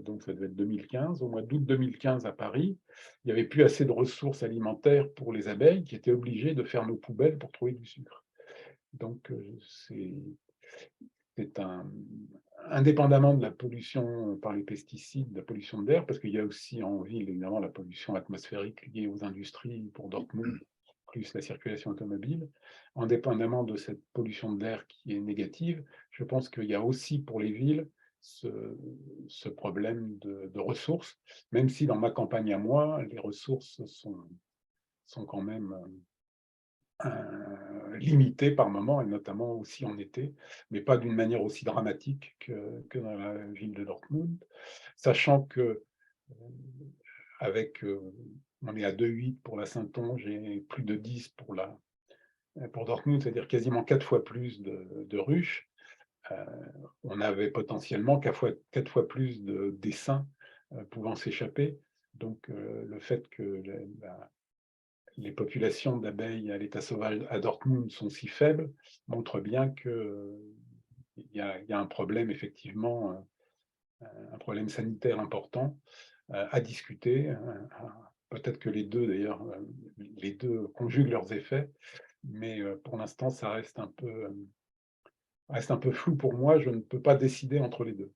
donc ça devait être 2015, au mois d'août 2015 à Paris, il n'y avait plus assez de ressources alimentaires pour les abeilles qui étaient obligées de faire nos poubelles pour trouver du sucre. Donc c'est indépendamment de la pollution par les pesticides, la pollution de l'air, parce qu'il y a aussi en ville évidemment la pollution atmosphérique liée aux industries pour Dortmund, plus la circulation automobile, indépendamment de cette pollution de l'air qui est négative, je pense qu'il y a aussi pour les villes ce problème de ressources, même si dans ma campagne à moi, les ressources sont quand même limitées par moment, et notamment aussi en été, mais pas d'une manière aussi dramatique que dans la ville de Dortmund, sachant que on est à 2,8 pour la Saintonge et plus de 10 pour Dortmund, c'est-à-dire quasiment 4 fois plus de ruches. On avait potentiellement 4 fois plus d'essaims pouvant s'échapper. Donc le fait que les populations d'abeilles à l'état sauvage à Dortmund sont si faibles montre bien qu'il y a un problème, effectivement, un problème sanitaire important à discuter. Peut-être que les deux, d'ailleurs, les deux conjuguent leurs effets, mais pour l'instant, ça reste un peu reste un peu flou pour moi, je ne peux pas décider entre les deux.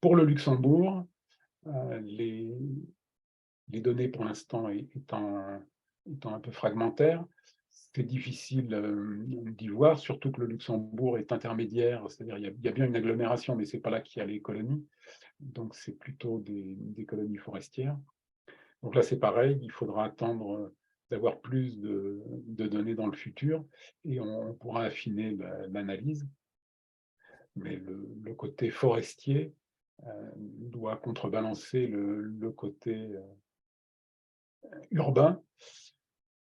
Pour le Luxembourg, les données pour l'instant étant un peu fragmentaires, c'est difficile d'y voir, surtout que le Luxembourg est intermédiaire, c'est-à-dire il y a bien une agglomération, mais ce n'est pas là qu'il y a les colonies, donc c'est plutôt des colonies forestières. Donc là, c'est pareil, il faudra attendre d'avoir plus de données dans le futur et on pourra affiner l'analyse. Mais le côté forestier doit contrebalancer le côté urbain,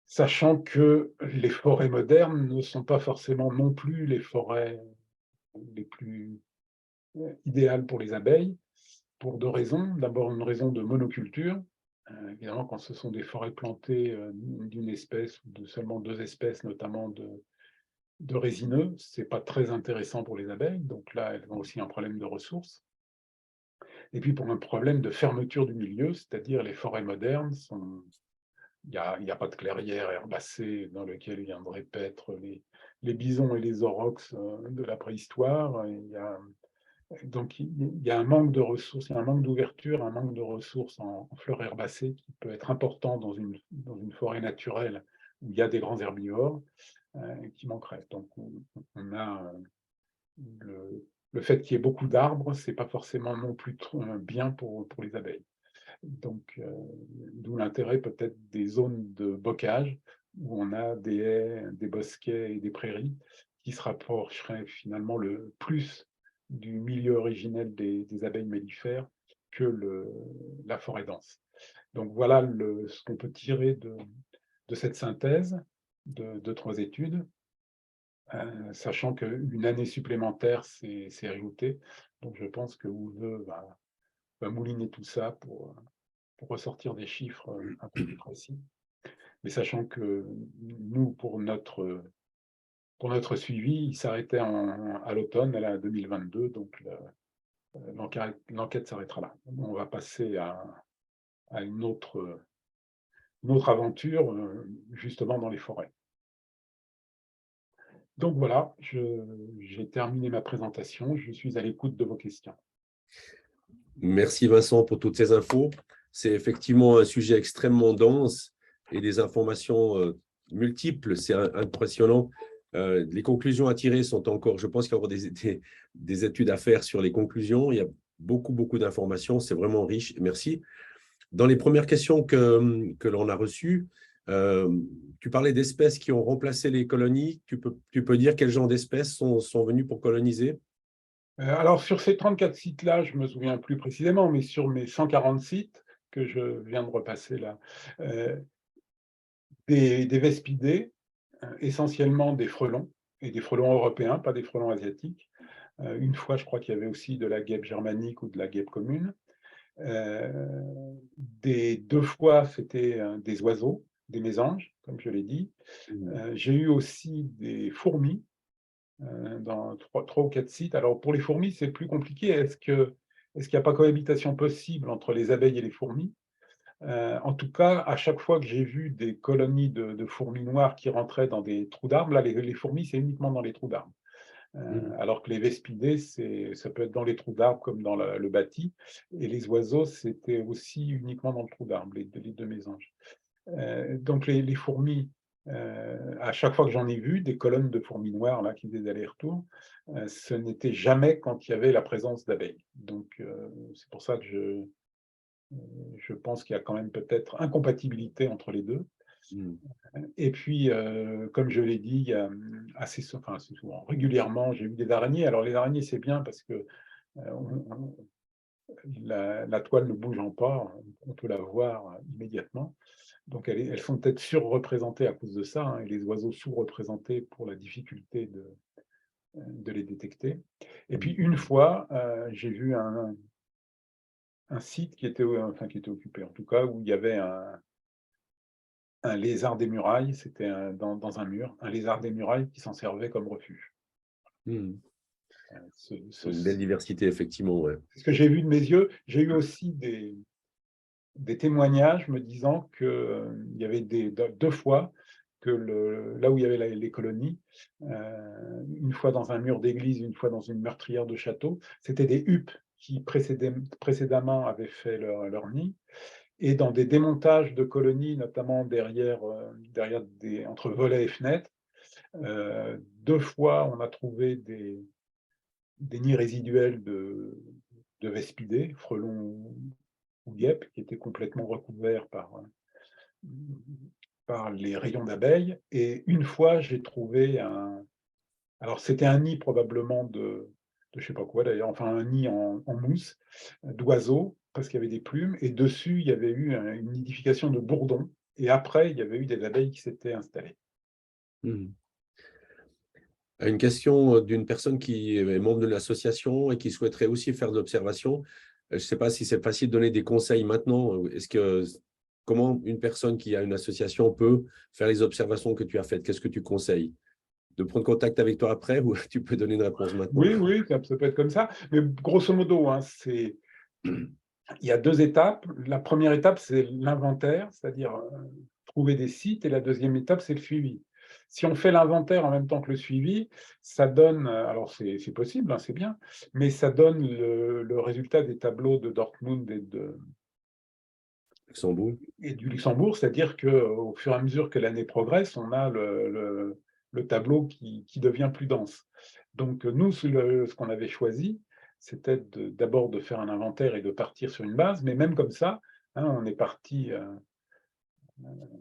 sachant que les forêts modernes ne sont pas forcément non plus les forêts les plus idéales pour les abeilles, pour deux raisons. D'abord, une raison de monoculture. Évidemment, quand ce sont des forêts plantées d'une espèce ou de seulement deux espèces, notamment de résineux, ce n'est pas très intéressant pour les abeilles. Donc là, elles ont aussi un problème de ressources. Et puis pour un problème de fermeture du milieu, c'est-à-dire les forêts modernes sont... Il n'y a pas de clairière herbacée dans lequel viendraient paître les bisons et les aurochs de la préhistoire. Donc il y a un manque de ressources, il y a un manque d'ouverture, un manque de ressources en fleurs herbacées qui peut être important dans une forêt naturelle où il y a des grands herbivores qui manqueraient. Donc on a le fait qu'il y ait beaucoup d'arbres, ce n'est pas forcément non plus bien pour les abeilles. Donc, d'où l'intérêt peut-être des zones de bocage où on a des haies, des bosquets et des prairies qui se rapprocheraient finalement le plus du milieu originel des abeilles mellifères que la forêt dense. Donc voilà ce qu'on peut tirer de cette synthèse de 3 études, sachant qu'une année supplémentaire c'est ajouté. Donc je pense que Uwe va mouliner tout ça pour ressortir des chiffres un peu plus précis. Mais sachant que nous, pour notre suivi, il s'arrêtait à l'automne, à la 2022, donc l'enquête s'arrêtera là. On va passer à une autre aventure, justement dans les forêts. Donc voilà, j'ai terminé ma présentation, je suis à l'écoute de vos questions. Merci Vincent pour toutes ces infos. C'est effectivement un sujet extrêmement dense et des informations multiples. C'est impressionnant. Les conclusions à tirer sont encore, je pense qu'il y aura des études à faire sur les conclusions. Il y a beaucoup d'informations. C'est vraiment riche. Merci. Dans les premières questions que l'on a reçues, tu parlais d'espèces qui ont remplacé les colonies. Tu peux dire quel genre d'espèces sont venues pour coloniser? Alors, sur ces 34 sites-là, je ne me souviens plus précisément, mais sur mes 140 sites que je viens de repasser là, des vespidés, essentiellement des frelons, et des frelons européens, pas des frelons asiatiques. Une fois, je crois qu'il y avait aussi de la guêpe germanique ou de la guêpe commune. 2 fois, c'était des oiseaux, des mésanges, comme je l'ai dit. J'ai eu aussi des fourmis dans 3 ou 4 sites. Alors, pour les fourmis, c'est plus compliqué. Est-ce qu'il n'y a pas cohabitation possible entre les abeilles et les fourmis? En tout cas, à chaque fois que j'ai vu des colonies de fourmis noires qui rentraient dans des trous d'arbres, là, les fourmis, c'est uniquement dans les trous d'arbres. Alors que les vespidés, ça peut être dans les trous d'arbres comme dans le bâti. Et les oiseaux, c'était aussi uniquement dans le trou d'arbre, les 2 mésanges. Donc les fourmis, à chaque fois que j'en ai vu, des colonnes de fourmis noires là, qui faisaient des allers-retours, ce n'était jamais quand il y avait la présence d'abeilles. Donc c'est pour ça que je pense qu'il y a quand même peut-être incompatibilité entre les deux. Et puis, comme je l'ai dit, il y a assez souvent, régulièrement, j'ai vu des araignées. Alors les araignées, c'est bien parce que la toile ne bougeant pas, on peut la voir immédiatement. Donc elles sont peut-être surreprésentées à cause de ça, hein, et les oiseaux sous-représentés pour la difficulté de les détecter. Et puis une fois, j'ai vu un site qui était occupé, en tout cas, où il y avait un lézard des murailles, c'était dans un mur, un lézard des murailles qui s'en servait comme refuge. Une belle diversité, effectivement. Ouais. C'est ce que j'ai vu de mes yeux. J'ai eu aussi des témoignages me disant qu'il y avait 2 fois que là où il y avait les colonies, une fois dans un mur d'église, une fois dans une meurtrière de château, c'était des huppes qui précédemment avaient fait leur nid. Et dans des démontages de colonies, notamment derrière entre volets et fenêtres, 2 fois, on a trouvé des nids résiduels de vespidés, frelons ou guêpes, qui étaient complètement recouverts par les rayons d'abeilles. Et une fois, j'ai trouvé alors c'était un nid probablement de je sais pas quoi d'ailleurs, enfin un nid en mousse d'oiseaux, parce qu'il y avait des plumes, et dessus, il y avait eu une nidification de bourdons, et après, il y avait eu des abeilles qui s'étaient installées. Mhm. Une question d'une personne qui est membre de l'association et qui souhaiterait aussi faire de l'observation. Je ne sais pas si c'est facile de donner des conseils maintenant. Comment une personne qui a une association peut faire les observations que tu as faites? Qu'est-ce que tu conseilles? De prendre contact avec toi après ou tu peux donner une réponse maintenant? Oui, oui, ça peut être comme ça, mais grosso modo, hein, il y a 2 étapes. La première étape, c'est l'inventaire, c'est-à-dire, trouver des sites, et la deuxième étape, c'est le suivi. Si on fait l'inventaire en même temps que le suivi, ça donne, alors c'est possible, hein, c'est bien, mais ça donne le résultat des tableaux de Dortmund Luxembourg. et du Luxembourg, c'est-à-dire qu'au fur et à mesure que l'année progresse, on a le tableau qui devient plus dense. Donc nous, ce qu'on avait choisi, c'était d'abord de faire un inventaire et de partir sur une base, mais même comme ça, hein, on est parti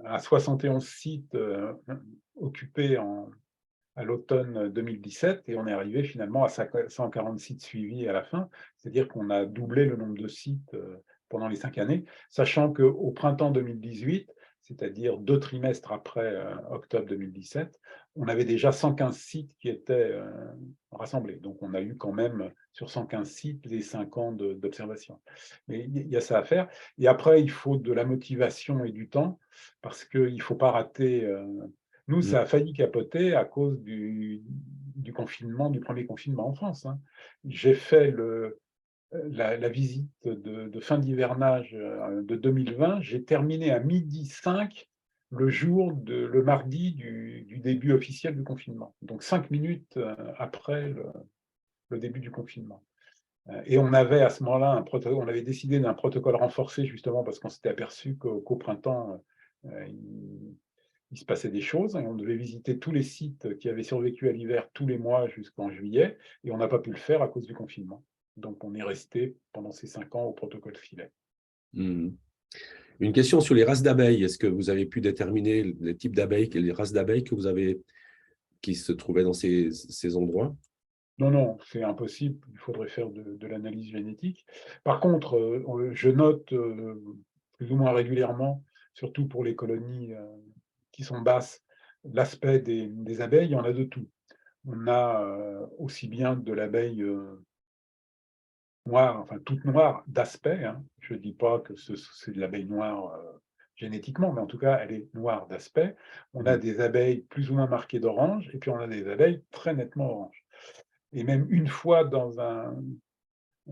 à 71 sites occupés à l'automne 2017, et on est arrivé finalement à 140 sites suivis à la fin, c'est-à-dire qu'on a doublé le nombre de sites pendant les 5 années, sachant qu'au printemps 2018, c'est-à-dire 2 trimestres après octobre 2017, on avait déjà 115 sites qui étaient rassemblés. Donc on a eu quand même sur 115 sites les 5 ans d'observation. Mais il y a ça à faire. Et après, il faut de la motivation et du temps, parce qu'il ne faut pas rater. Nous, Mm. ça a failli capoter à cause du confinement, du premier confinement en France, hein. J'ai fait la visite de fin d'hivernage de 2020. J'ai terminé à 12h05 le mardi du début officiel du confinement. Donc 5 minutes après le début du confinement. Et on avait à ce moment-là on avait décidé d'un protocole renforcé, justement parce qu'on s'était aperçu qu'au printemps, il se passait des choses, et on devait visiter tous les sites qui avaient survécu à l'hiver tous les mois jusqu'en juillet, et on n'a pas pu le faire à cause du confinement. Donc on est resté pendant ces 5 ans au protocole filet. Mm. Une question sur les races d'abeilles. Est-ce que vous avez pu déterminer les types d'abeilles, les races d'abeilles qui se trouvaient dans ces endroits? Non, non, c'est impossible, il faudrait faire de l'analyse génétique. Par contre, je note plus ou moins régulièrement, surtout pour les colonies qui sont basses, l'aspect des abeilles. Il y en a de tout. On a aussi bien de l'abeille noire, enfin toute noire d'aspect, hein. Je ne dis pas que c'est de l'abeille noire génétiquement, mais en tout cas, elle est noire d'aspect. On a Mm. des abeilles plus ou moins marquées d'orange, et puis on a des abeilles très nettement orange. Et même une fois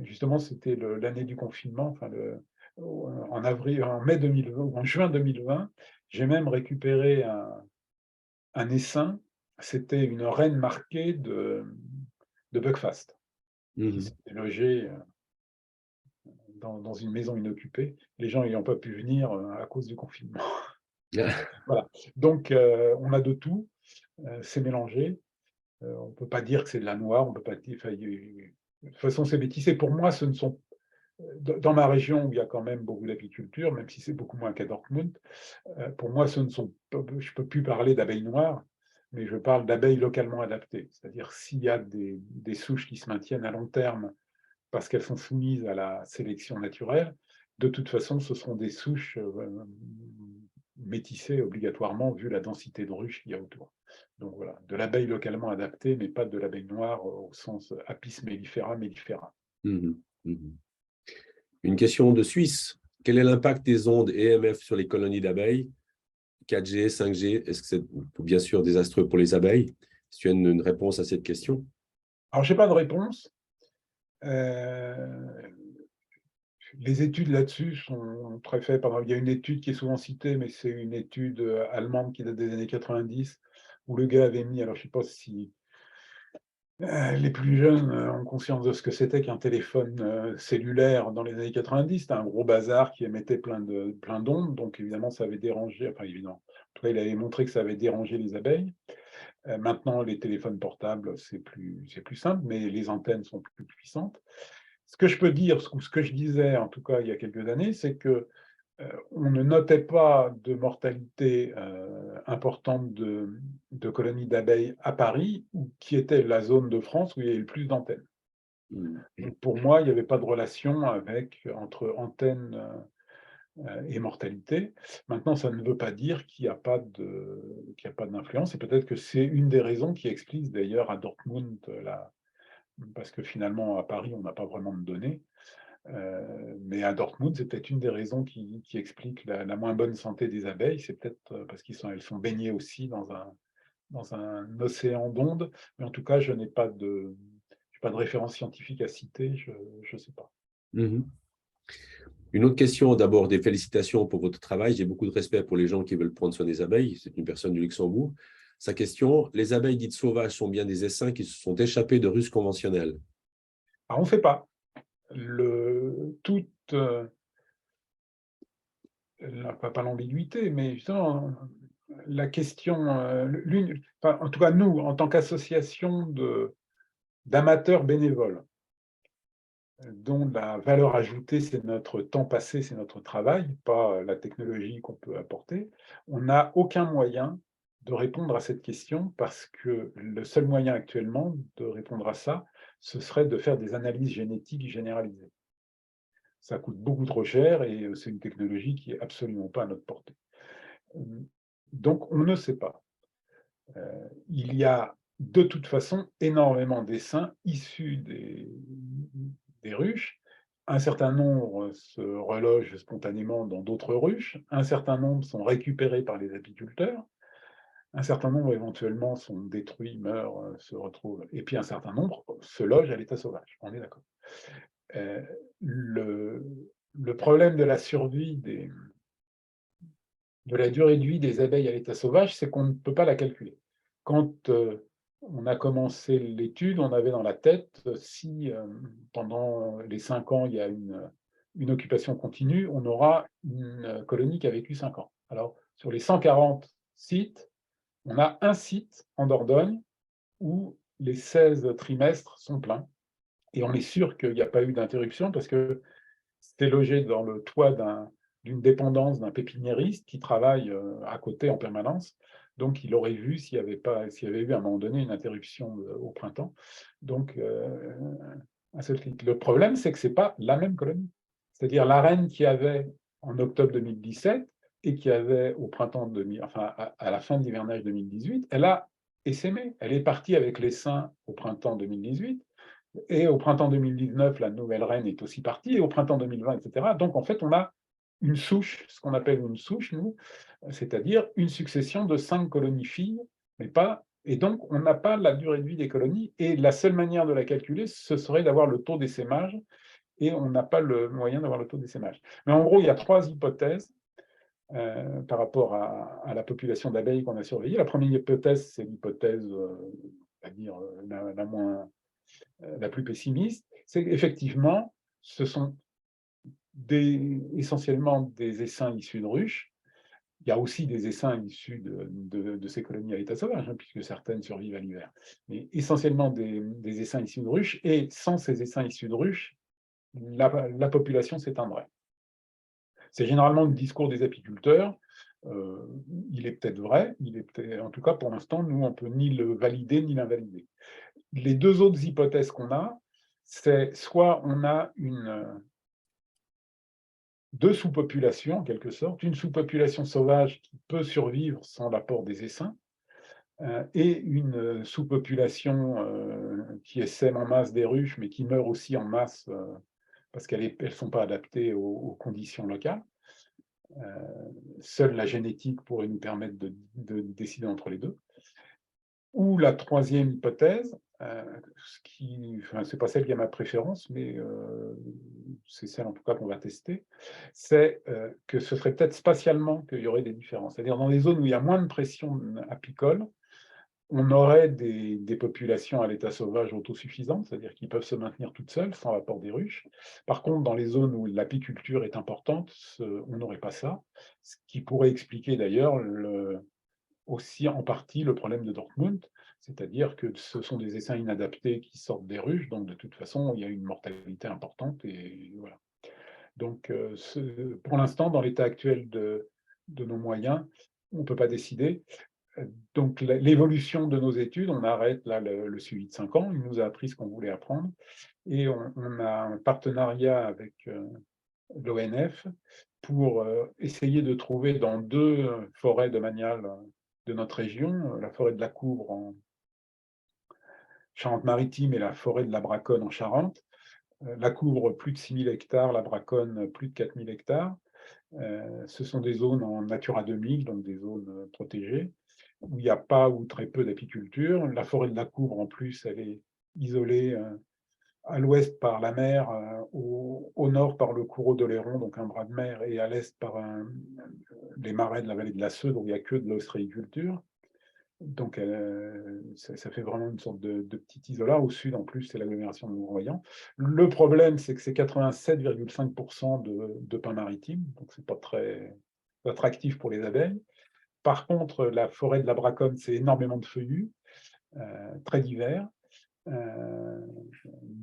justement, c'était l'année du confinement, enfin en mai 2020, ou en juin 2020, j'ai même récupéré un essaim. C'était une reine marquée de Buckfast, qui Mhm. s'était logée dans une maison inoccupée, les gens n'ayant pas pu venir à cause du confinement. Voilà. Donc, on a de tout, c'est mélangé. On ne peut pas dire que c'est de la noire, on peut pas dire. Enfin, de toute façon, c'est métissé. Pour moi, ce ne sont dans ma région où il y a quand même beaucoup d'apiculture, même si c'est beaucoup moins qu'à Dortmund, pour moi, je ne peux plus parler d'abeilles noires, mais je parle d'abeilles localement adaptées. C'est-à-dire, s'il y a des souches qui se maintiennent à long terme parce qu'elles sont soumises à la sélection naturelle, de toute façon, ce seront des souches métissées obligatoirement, vu la densité de ruches qu'il y a autour. Donc voilà, de l'abeille localement adaptée, mais pas de l'abeille noire au sens Apis mellifera mellifera. Mhm. Mhm. Une question de Suisse. Quel est l'impact des ondes EMF sur les colonies d'abeilles? 4G, 5G, est-ce que c'est bien sûr désastreux pour les abeilles? Si tu as une réponse à cette question. Alors, je n'ai pas de réponse. Euh, Les études là-dessus sont très faibles. Il y a une étude qui est souvent citée, mais c'est une étude allemande qui date des années 90, où le gars avait mis, alors je ne sais pas si les plus jeunes ont conscience de ce que c'était qu'un téléphone cellulaire dans les années 90. C'était un gros bazar qui émettait plein d'ondes, donc évidemment ça avait dérangé, enfin évidemment, en tout cas il avait montré que ça avait dérangé les abeilles. Maintenant les téléphones portables c'est plus simple, mais les antennes sont plus puissantes. Ce que je peux dire, ce que je disais en tout cas il y a quelques années, c'est que on ne notait pas de mortalité importante de colonies d'abeilles à Paris, qui était la zone de France où il y avait le plus d'antennes. Mm. Donc pour moi, il n'y avait pas de relation entre antennes et mortalité. Maintenant, ça ne veut pas dire qu'il n'y a pas d'influence, et peut-être que c'est une des raisons qui explique d'ailleurs à Dortmund, parce que finalement à Paris, on n'a pas vraiment de données. Mais à Dortmund, c'est peut-être une des raisons qui explique la moins bonne santé des abeilles. C'est peut-être parce elles sont baignées aussi dans un océan d'ondes. Mais en tout cas, je n'ai pas pas de référence scientifique à citer, je ne sais pas. Mhm. Une autre question, d'abord des félicitations pour votre travail. J'ai beaucoup de respect pour les gens qui veulent prendre soin des abeilles. C'est une personne du Luxembourg. Sa question, les abeilles dites sauvages sont bien des essaims qui se sont échappés de ruches conventionnelles? Alors, on ne sait pas. Toute, pas l'ambiguïté, mais justement, la question, enfin, en tout cas nous, en tant qu'association d'amateurs bénévoles, dont la valeur ajoutée, c'est notre temps passé, c'est notre travail, pas la technologie qu'on peut apporter, on n'a aucun moyen de répondre à cette question parce que le seul moyen actuellement de répondre à ça, ce serait de faire des analyses génétiques généralisées. Ça coûte beaucoup trop cher et c'est une technologie qui est absolument pas à notre portée. Donc, on ne sait pas. Il y a de toute façon énormément d'essaims issus des ruches. Un certain nombre se relogent spontanément dans d'autres ruches, un certain nombre sont récupérés par les apiculteurs, un certain nombre éventuellement sont détruits, meurent, se retrouvent, et puis un certain nombre se logent à l'état sauvage, on est d'accord. Le, le problème de la survie de la durée de vie des abeilles à l'état sauvage, c'est qu'on ne peut pas la calculer. Quand on a commencé l'étude, on avait dans la tête, si pendant les 5 ans, il y a une occupation continue, on aura une colonie qui a vécu 5 ans. Alors, sur les 140 sites, on a un site en Dordogne où les 16 trimestres sont pleins. Et on est sûr qu'il n'y a pas eu d'interruption parce que c'était logé dans le toit d'une dépendance d'un pépiniériste qui travaille à côté en permanence. Donc, il aurait vu s'il y avait eu à un moment donné une interruption au printemps. Donc, le problème, c'est que ce n'est pas la même colonie. C'est-à-dire la reine qu'il y avait en octobre 2017 et qu'il y avait au printemps à la fin de l'hivernage 2018, elle a essaimé. Elle est partie avec l'essaim au printemps 2018. Et au printemps 2019, la nouvelle reine est aussi partie, et au printemps 2020, etc. Donc, en fait, on a une souche, ce qu'on appelle une souche, nous, c'est-à-dire une succession de 5 colonies filles, mais pas. Et donc, on n'a pas la durée de vie des colonies, et la seule manière de la calculer, ce serait d'avoir le taux d'essaimage, et on n'a pas le moyen d'avoir le taux d'essaimage. Mais en gros, il y a 3 hypothèses par rapport à la population d'abeilles qu'on a surveillée. La première hypothèse, c'est l'hypothèse, on va dire, la plus pessimiste, c'est qu'effectivement, ce sont essentiellement des essaims issus de ruches. Il y a aussi des essaims issus de ces colonies à l'état sauvage, hein, puisque certaines survivent à l'hiver. Mais essentiellement des essaims issus de ruches, et sans ces essaims issus de ruches, la population s'éteindrait. C'est généralement le discours des apiculteurs. Il est peut-être vrai, en tout cas pour l'instant, nous, on ne peut ni le valider ni l'invalider. Les 2 autres hypothèses qu'on a, c'est soit on a deux sous-populations, en quelque sorte, une sous-population sauvage qui peut survivre sans l'apport des essaims, et une sous-population qui essaime en masse des ruches, mais qui meurt aussi en masse parce qu'elles ne sont pas adaptées aux conditions locales. Seule la génétique pourrait nous permettre de décider entre les deux. Ou la troisième hypothèse, c'est pas celle qui a ma préférence, mais c'est celle en tout cas qu'on va tester, c'est que ce serait peut-être spatialement qu'il y aurait des différences. C'est-à-dire dans les zones où il y a moins de pression apicole, on aurait des populations à l'état sauvage autosuffisantes, c'est-à-dire qui peuvent se maintenir toutes seules sans l'apport des ruches. Par contre, dans les zones où l'apiculture est importante, on n'aurait pas ça, ce qui pourrait expliquer d'ailleurs aussi en partie le problème de Dortmund, c'est-à-dire que ce sont des essaims inadaptés qui sortent des ruches, donc de toute façon, il y a une mortalité importante. Et voilà. Donc, pour l'instant, dans l'état actuel de nos moyens, on ne peut pas décider. Donc, l'évolution de nos études, on arrête là le suivi de 5 ans, il nous a appris ce qu'on voulait apprendre, et on a un partenariat avec l'ONF pour essayer de trouver dans 2 forêts domaniales de notre région, la forêt de la Couvre en Charente-Maritime et la forêt de la Braconne en Charente. La Couvre, plus de 6 000 hectares, la Braconne, plus de 4 000 hectares. Ce sont des zones en Natura 2000, donc des zones protégées, où il n'y a pas ou très peu d'apiculture. La forêt de la Couvre, en plus, elle est isolée à l'ouest par la mer, au nord par le Coureau d'Oléron, donc un bras de mer, et à l'est par les marais de la vallée de la Seu, donc il n'y a que de l'ostréiculture. Donc ça fait vraiment une sorte de petit isolat. Au sud, en plus, c'est l'agglomération de Mont-Royan. Le problème, c'est que c'est 87,5% de pins maritimes, donc c'est pas très attractif pour les abeilles. Par contre, la forêt de la Braconne, c'est énormément de feuillus, très divers.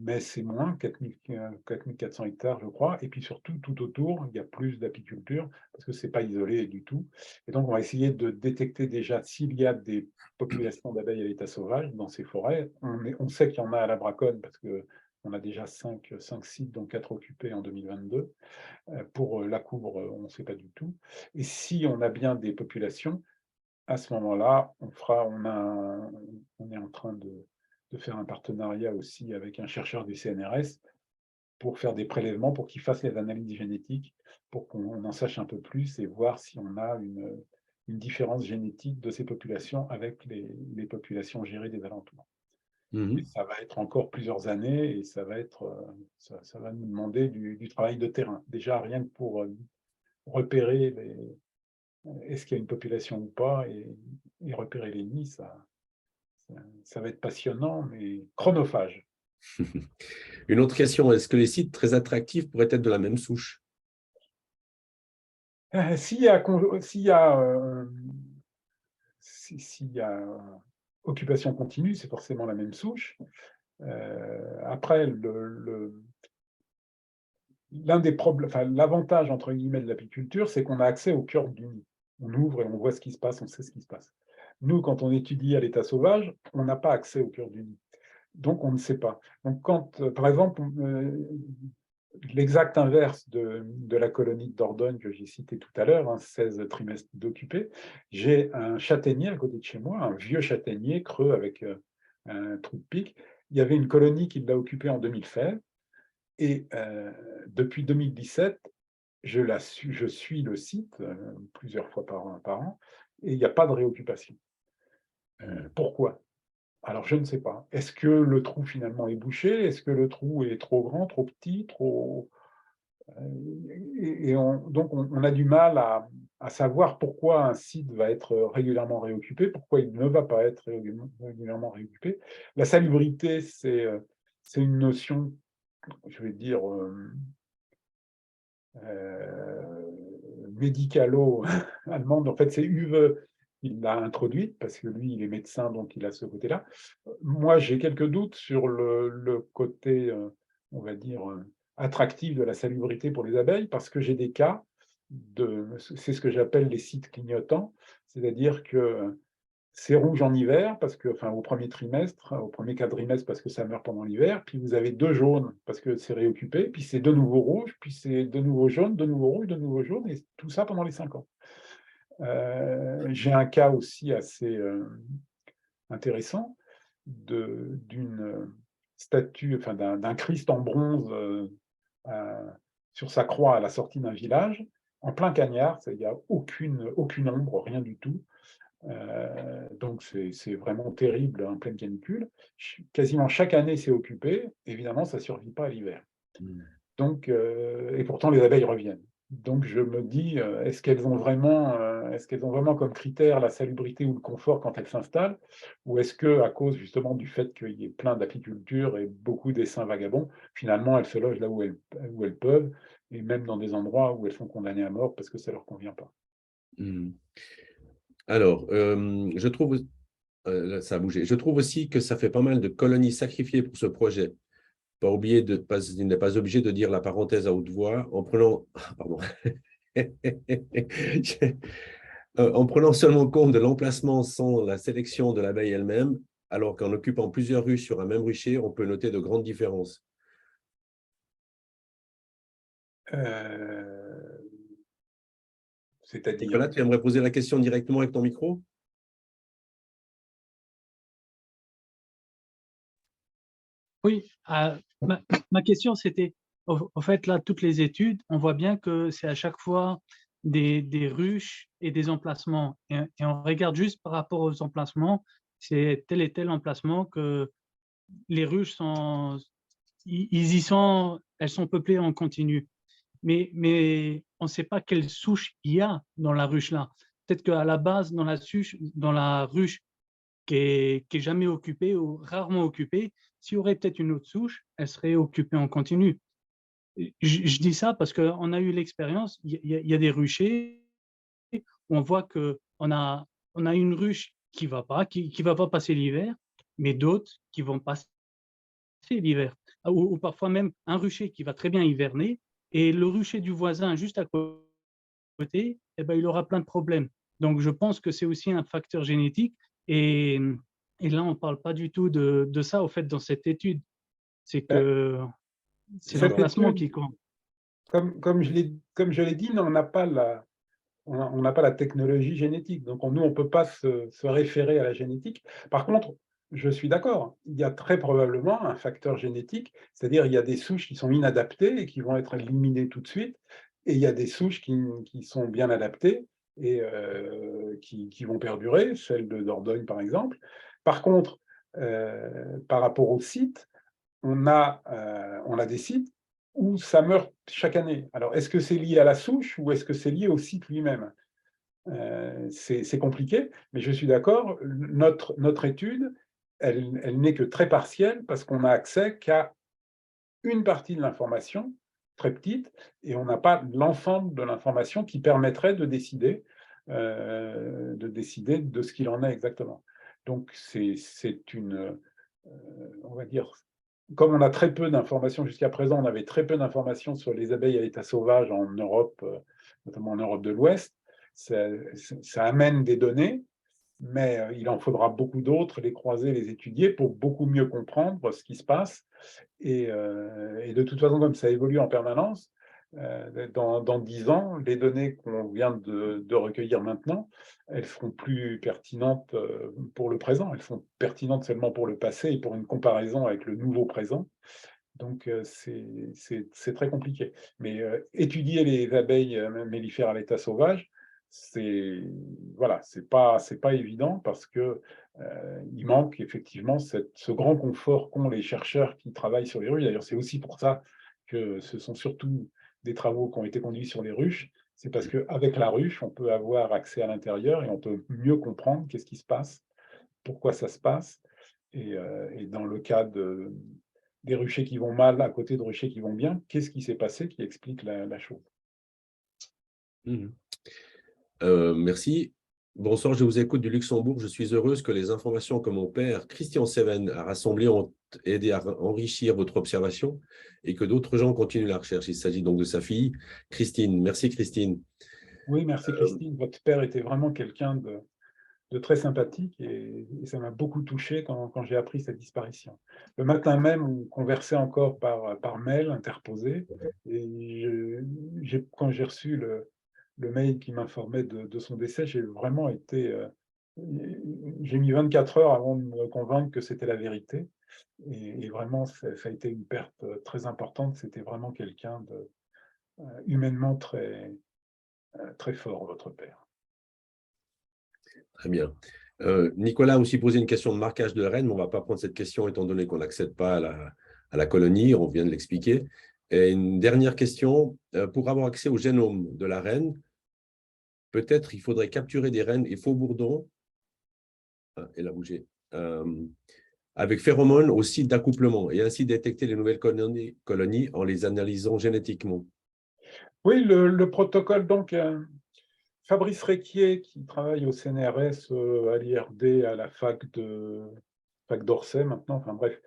Mais c'est moins, 4400 hectares, je crois. Et puis surtout, tout autour, il y a plus d'apiculture, parce que ce n'est pas isolé du tout. Et donc, on va essayer de détecter déjà s'il y a des populations d'abeilles à l'état sauvage dans ces forêts. On sait qu'il y en a à la Braconne, parce qu'on a déjà 5 sites, dont 4 occupés en 2022. Pour la Couvre, on ne sait pas du tout. Et si on a bien des populations, à ce moment-là, on est en train de faire un partenariat aussi avec un chercheur du CNRS pour faire des prélèvements, pour qu'il fasse les analyses génétiques, pour qu'on en sache un peu plus et voir si on a une différence génétique de ces populations avec les populations gérées des alentours. Mais ça va être encore plusieurs années et ça va nous demander du travail de terrain. Déjà, rien que pour repérer est-ce qu'il y a une population ou pas, et repérer les nids, ça va être passionnant, mais chronophage. Une autre question, est-ce que les sites très attractifs pourraient être de la même souche? S'il y a occupation continue, c'est forcément la même souche. Après, l'avantage, entre guillemets, de l'apiculture, c'est qu'on a accès au cœur du nid. On ouvre et on voit ce qui se passe, on sait ce qui se passe. Nous, quand on étudie à l'état sauvage, on n'a pas accès au cœur du nid. Donc, on ne sait pas. Donc, par exemple, l'exact inverse de la colonie de Dordogne que j'ai citée tout à l'heure, 16 trimestres d'occupés, j'ai un châtaignier à côté de chez moi, un vieux châtaignier creux avec un trou de pic. Il y avait une colonie qui l'a occupé en 2016, et depuis 2017, je suis le site plusieurs fois par an, et il n'y a pas de réoccupation. Pourquoi? Alors, je ne sais pas. Est-ce que le trou finalement est bouché? Est-ce que le trou est trop grand, trop petit, trop... donc, on a du mal à savoir pourquoi un site va être régulièrement réoccupé, pourquoi il ne va pas être régulièrement réoccupé. La salubrité, c'est une notion, je vais dire, médicalo-allemande. En fait, c'est Uwe qui l'a introduite, parce que lui, il est médecin, donc il a ce côté-là. Moi, j'ai quelques doutes sur le côté, on va dire, attractif de la salubrité pour les abeilles, parce que j'ai des cas c'est ce que j'appelle les sites clignotants, c'est-à-dire que c'est rouge en hiver, parce que, enfin, au premier trimestre, au premier quadrimestre, parce que ça meurt pendant l'hiver, puis vous avez 2 jaunes, parce que c'est réoccupé, puis c'est de nouveau rouge, puis c'est de nouveau jaune, de nouveau rouge, de nouveau jaune, et tout ça pendant les 5 ans. J'ai un cas aussi assez intéressant d'une statue, enfin d'un Christ en bronze sur sa croix à la sortie d'un village, en plein cagnard, il n'y a aucune ombre, rien du tout. Donc, c'est vraiment terrible en pleine canicule. Quasiment chaque année, c'est occupé. Évidemment, ça ne survit pas à l'hiver. Donc, et pourtant, les abeilles reviennent. Donc, je me dis, est-ce qu'elles ont vraiment comme critère la salubrité ou le confort quand elles s'installent, ou est-ce que, à cause justement du fait qu'il y ait plein d'apiculture et beaucoup d'essaims vagabonds, finalement, elles se logent là où elles peuvent, et même dans des endroits où elles sont condamnées à mort parce que ça ne leur convient pas. Alors, je trouve, là, ça a bougé. Je trouve aussi que ça fait pas mal de colonies sacrifiées pour ce projet. Il n'est pas obligé de dire la parenthèse à haute voix en prenant, pardon, en prenant seulement compte de l'emplacement sans la sélection de l'abeille elle-même, alors qu'en occupant plusieurs ruches sur un même rucher, on peut noter de grandes différences. C'est-à-dire, Nicolas, tu aimerais poser la question directement avec ton micro? Oui, ma question c'était, au fait, là, toutes les études, on voit bien que c'est à chaque fois des ruches et des emplacements. Et on regarde juste par rapport aux emplacements, c'est tel et tel emplacement que les ruches ils y sont, elles sont peuplées en continu. Mais on ne sait pas quelle souche il y a dans la ruche là. Peut-être qu'à la base, dans la ruche qui est jamais occupée ou rarement occupée, s'il y aurait peut-être une autre souche, elle serait occupée en continu. Je dis ça parce qu'on a eu l'expérience, il y a des ruchers où on voit on a une ruche qui va pas passer l'hiver, mais d'autres qui vont passer l'hiver. Ou parfois même un rucher qui va très bien hiverner et le rucher du voisin juste à côté, eh ben, il aura plein de problèmes. Donc, je pense que c'est aussi un facteur génétique. Et, et là, on ne parle pas du tout de ça, au fait, dans cette étude. C'est que c'est cette l'emplacement étude, qui compte. comme je l'ai dit, on n'a pas la technologie génétique. Donc, nous, on ne peut pas se référer à la génétique. Par contre, je suis d'accord, il y a très probablement un facteur génétique, c'est-à-dire il y a des souches qui sont inadaptées et qui vont être éliminées tout de suite, et il y a des souches qui sont bien adaptées et qui vont perdurer, celle de Dordogne par exemple. Par contre, par rapport aux sites, on a des sites où ça meurt chaque année. Alors, est-ce que c'est lié à la souche ou est-ce que c'est lié au site lui-même? C'est compliqué, mais je suis d'accord, notre étude, elle n'est que très partielle parce qu'on n'a accès qu'à une partie de l'information, très petite, et on n'a pas l'ensemble de l'information qui permettrait de décider de ce qu'il en est exactement. Donc, on va dire, comme on a très peu d'informations jusqu'à présent, on avait très peu d'informations sur les abeilles à l'état sauvage en Europe, notamment en Europe de l'Ouest. Ça amène des données, mais il en faudra beaucoup d'autres, les croiser, les étudier pour beaucoup mieux comprendre ce qui se passe. Et de toute façon, comme ça évolue en permanence, dans 10 ans, les données qu'on vient de recueillir maintenant, elles seront plus pertinentes pour le présent. Elles sont pertinentes seulement pour le passé et pour une comparaison avec le nouveau présent. Donc, c'est très compliqué. Mais étudier les abeilles mellifères à l'état sauvage, voilà, c'est pas évident parce que il manque effectivement ce grand confort qu'ont les chercheurs qui travaillent sur les ruches. D'ailleurs, c'est aussi pour ça que ce sont surtout des travaux qui ont été conduits sur les ruches. C'est parce qu'avec la ruche, on peut avoir accès à l'intérieur et on peut mieux comprendre qu'est-ce qui se passe, pourquoi ça se passe. Et dans le cas des ruchers qui vont mal à côté de ruchers qui vont bien, qu'est-ce qui s'est passé qui explique la chose? Merci. Bonsoir, je vous écoute du Luxembourg. Je suis heureuse que les informations que mon père, Christian Seven, a rassemblées ont aidé à enrichir votre observation et que d'autres gens continuent la recherche. Il s'agit donc de sa fille, Christine. Merci, Christine. Oui, merci Christine. Votre père était vraiment quelqu'un de très sympathique et ça m'a beaucoup touché quand j'ai appris sa disparition. Le matin même, on conversait encore par mail interposé et quand j'ai reçu le mail qui m'informait de son décès, j'ai vraiment été... j'ai mis 24 heures avant de me convaincre que c'était la vérité. Et vraiment, ça a été une perte très importante. C'était vraiment quelqu'un de humainement très fort, votre père. Très bien. Nicolas a aussi posé une question de marquage de reine, mais on ne va pas prendre cette question étant donné qu'on n'accède pas à la colonie, on vient de l'expliquer. Et une dernière question, pour avoir accès au génome de la reine, peut-être il faudrait capturer des reines et faux bourdons, elle a bougé, avec phéromones au site d'accouplement et ainsi détecter les nouvelles colonies en les analysant génétiquement. Oui, le protocole, donc, Fabrice Réquier, qui travaille au CNRS, à l'IRD, à la fac d'Orsay maintenant, enfin bref,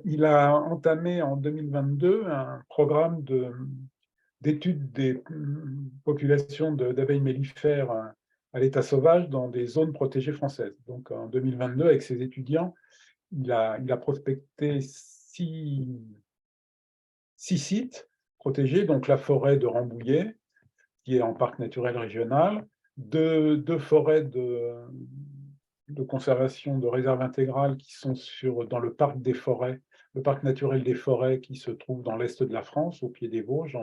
il a entamé en 2022 un programme d'étude des populations d'abeilles mellifères à l'état sauvage dans des zones protégées françaises. Donc en 2022, avec ses étudiants, il a prospecté six sites protégés, donc la forêt de Rambouillet, qui est en parc naturel régional, deux forêts de conservation de réserve intégrale qui sont dans le parc des forêts, le parc naturel des forêts qui se trouve dans l'est de la France, au pied des Vosges,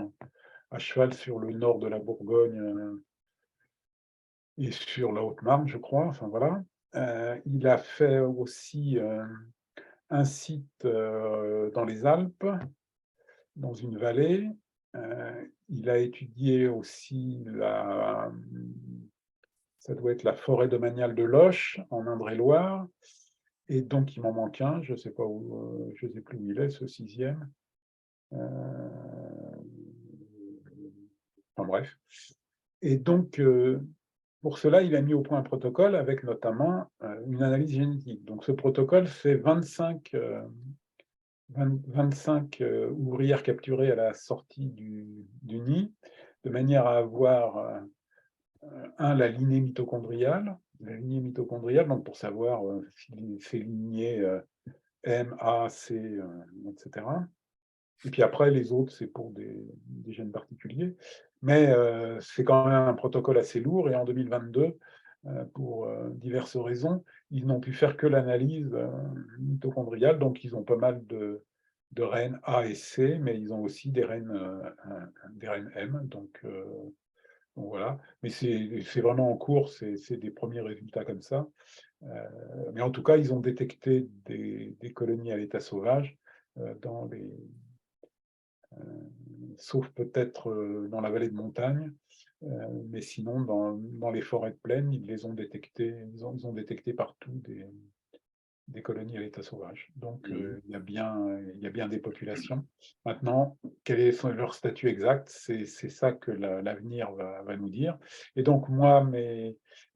à cheval sur le nord de la Bourgogne et sur la Haute-Marne, je crois. Enfin voilà. Il a fait aussi un site dans les Alpes, dans une vallée. Il a étudié aussi ça doit être la forêt domaniale de Loches, en Indre-et-Loire. Et donc, il m'en manque un, je ne sais pas où, je sais plus où il est, ce sixième. Enfin bref. Et donc, pour cela, il a mis au point un protocole avec notamment une analyse génétique. Donc, ce protocole fait 25 ouvrières capturées à la sortie du nid, de manière à avoir la lignée mitochondriale, donc pour savoir si c'est ligné M, A, C, etc. Et puis après, les autres, c'est pour des gènes particuliers. Mais c'est quand même un protocole assez lourd, et en 2022, pour diverses raisons, ils n'ont pu faire que l'analyse mitochondriale, donc ils ont pas mal de reines A et C, mais ils ont aussi des reines M, donc voilà. Mais c'est vraiment en cours, c'est des premiers résultats comme ça. Mais en tout cas, ils ont détecté des colonies à l'état sauvage dans sauf peut-être dans la vallée de montagne, mais sinon dans les forêts de plaine, ils les ont détectés, ils ont détecté partout des colonies à l'état sauvage. Donc il y a bien des populations. Maintenant, quel est leur statut exact? C'est ça que l'avenir va nous dire. Et donc moi,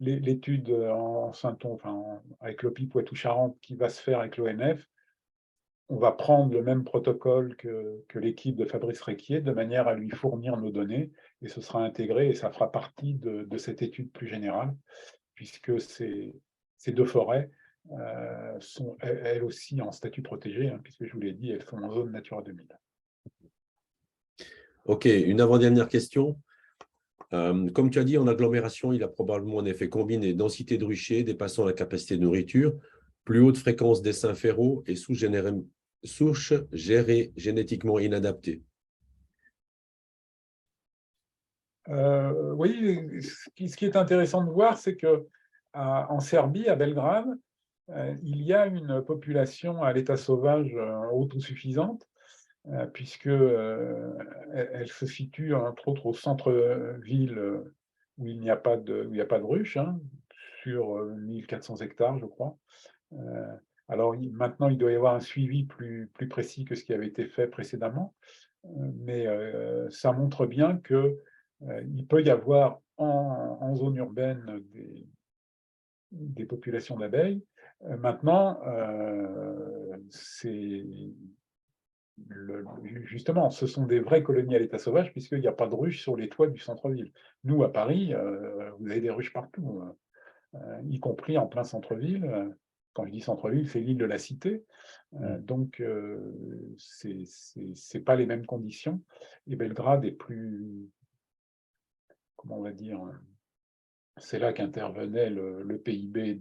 l'étude en Sainton, enfin avec l'OPI Poitou-Charentes qui va se faire avec l'ONF, on va prendre le même protocole que l'équipe de Fabrice Réquier, de manière à lui fournir nos données, et ce sera intégré et ça fera partie de cette étude plus générale, puisque ces deux forêts sont elles aussi en statut protégé, hein, puisque je vous l'ai dit, elles sont en zone Natura 2000. OK, une avant-dernière question. Comme tu as dit, en agglomération, il a probablement un effet combiné densité de ruchers dépassant la capacité de nourriture, plus haute fréquence d'essaims ferraux et souches gérées génétiquement inadaptées. Oui, ce qui est intéressant de voir, c'est qu'en Serbie, à Belgrade, il y a une population à l'état sauvage autosuffisante, puisque elle se situe entre autres au centre-ville où il n'y a pas de ruche, hein, sur 1400 hectares, je crois. Alors maintenant, il doit y avoir un suivi plus précis que ce qui avait été fait précédemment, mais ça montre bien qu'il peut y avoir en zone urbaine des populations d'abeilles. Maintenant, justement, ce sont des vraies colonies à l'état sauvage, puisqu'il n'y a pas de ruches sur les toits du centre-ville. Nous, à Paris, vous avez des ruches partout, y compris en plein centre-ville. Quand je dis centre-ville, c'est l'île de la Cité. Donc, c'est pas les mêmes conditions. Et Belgrade est plus, comment on va dire, c'est là qu'intervenait le PIB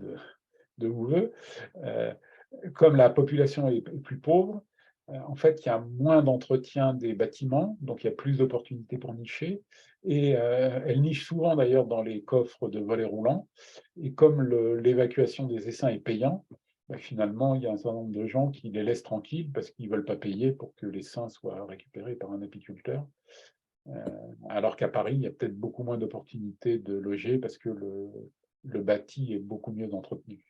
de Houveux. Comme la population est plus pauvre, en fait, il y a moins d'entretien des bâtiments, donc il y a plus d'opportunités pour nicher. Et elles nichent souvent d'ailleurs dans les coffres de volets roulants. Et comme l'évacuation des essaims est payant, finalement, il y a un certain nombre de gens qui les laissent tranquilles parce qu'ils ne veulent pas payer pour que l'essaim soit récupéré par un apiculteur. Alors qu'à Paris, il y a peut-être beaucoup moins d'opportunités de loger parce que le bâti est beaucoup mieux entretenu.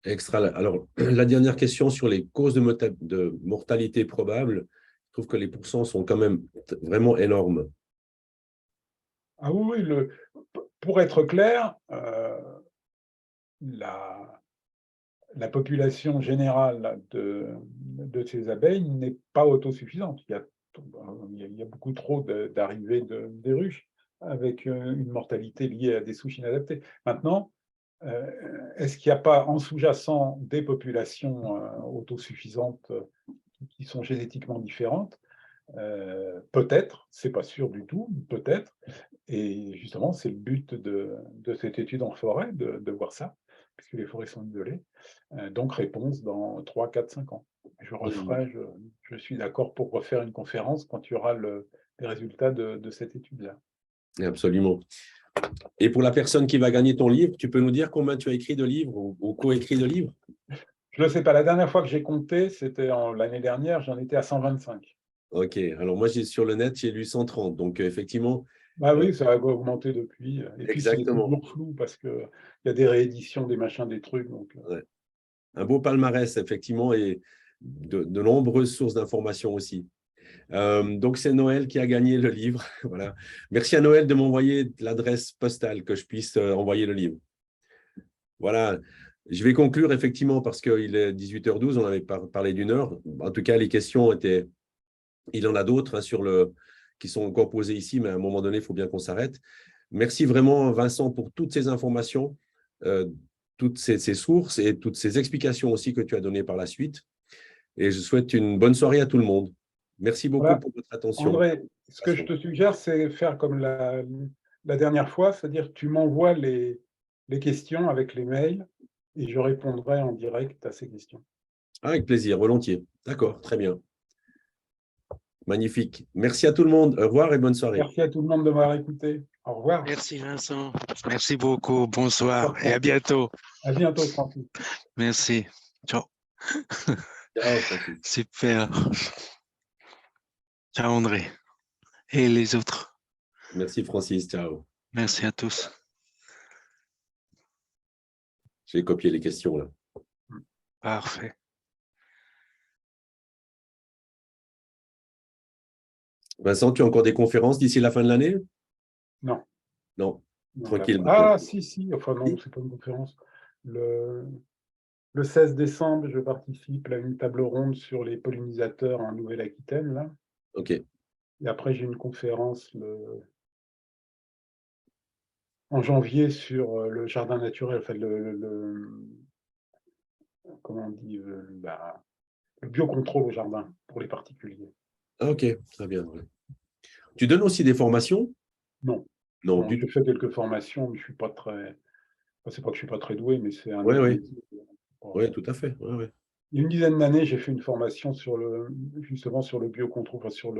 Extra. Alors, la dernière question sur les causes de mortalité probable, je trouve que les pourcents sont quand même vraiment énormes. Ah oui, pour être clair, la population générale de ces abeilles n'est pas autosuffisante. Il y a beaucoup trop d'arrivées des ruches avec une mortalité liée à des souches inadaptées. Maintenant, est-ce qu'il n'y a pas en sous-jacent des populations autosuffisantes qui sont génétiquement différentes? Peut-être, c'est pas sûr du tout, peut-être. Et justement, c'est le but de cette étude en forêt, de voir ça, puisque les forêts sont isolées. Donc, réponse dans 3, 4, 5 ans. Je suis d'accord pour refaire une conférence quand il y aura les résultats de cette étude-là. Absolument. Et pour la personne qui va gagner ton livre, tu peux nous dire combien tu as écrit de livres ou co-écrit de livres? Je ne le sais pas, la dernière fois que j'ai compté, c'était l'année dernière, j'en étais à 125. Ok, alors moi, sur le net, j'ai lu 130. Donc, effectivement. Ah oui, ça a augmenté depuis. Et puis, c'est Exactement. toujours flou parce qu'il y a des rééditions, des machins, des trucs. Donc... Ouais. Un beau palmarès, effectivement, et de nombreuses sources d'informations aussi. Donc, c'est Noël qui a gagné le livre. Voilà. Merci à Noël de m'envoyer l'adresse postale que je puisse envoyer le livre. Voilà. Je vais conclure, effectivement, parce qu'il est 18h12, on avait parlé d'une heure. En tout cas, les questions étaient… Il y en a d'autres qui sont encore posées ici, mais à un moment donné, il faut bien qu'on s'arrête. Merci vraiment, Vincent, pour toutes ces informations, toutes ces sources et toutes ces explications aussi que tu as données par la suite. Et je souhaite une bonne soirée à tout le monde. Merci beaucoup Voilà. pour votre attention. André, ce que je te suggère, c'est faire comme la dernière fois, c'est-à-dire tu m'envoies les questions avec les mails et je répondrai en direct à ces questions. Avec plaisir, volontiers. D'accord, très bien. Magnifique. Merci à tout le monde. Au revoir et bonne soirée. Merci à tout le monde de m'avoir écouté. Au revoir. Merci Vincent. Merci beaucoup. Bonsoir et à bientôt. À bientôt, Francis. Merci. Ciao. Ciao, Francis. Super. Ciao André. Et les autres. Merci, Francis. Ciao. Merci à tous. J'ai copié les questions là. Parfait. Vincent, tu as encore des conférences d'ici la fin de l'année? Non. Non. Non, Tranquille. Ah, si. Enfin, non, c'est pas une conférence. Le 16 décembre, je participe à une table ronde sur les pollinisateurs en Nouvelle-Aquitaine, là. OK. Et après, j'ai une conférence en janvier sur le jardin naturel, enfin, comment on dit, le biocontrôle au jardin pour les particuliers. Ah, OK, très bien. Ouais. Tu donnes aussi des formations? Non. Non, Bon, je fais quelques formations, mais je suis pas très… Enfin, c'est pas que je suis pas très doué, mais c'est un… Oui, tout à fait. Ouais. Il y a une dizaine d'années, j'ai fait une formation justement sur le biocontrôle, enfin, sur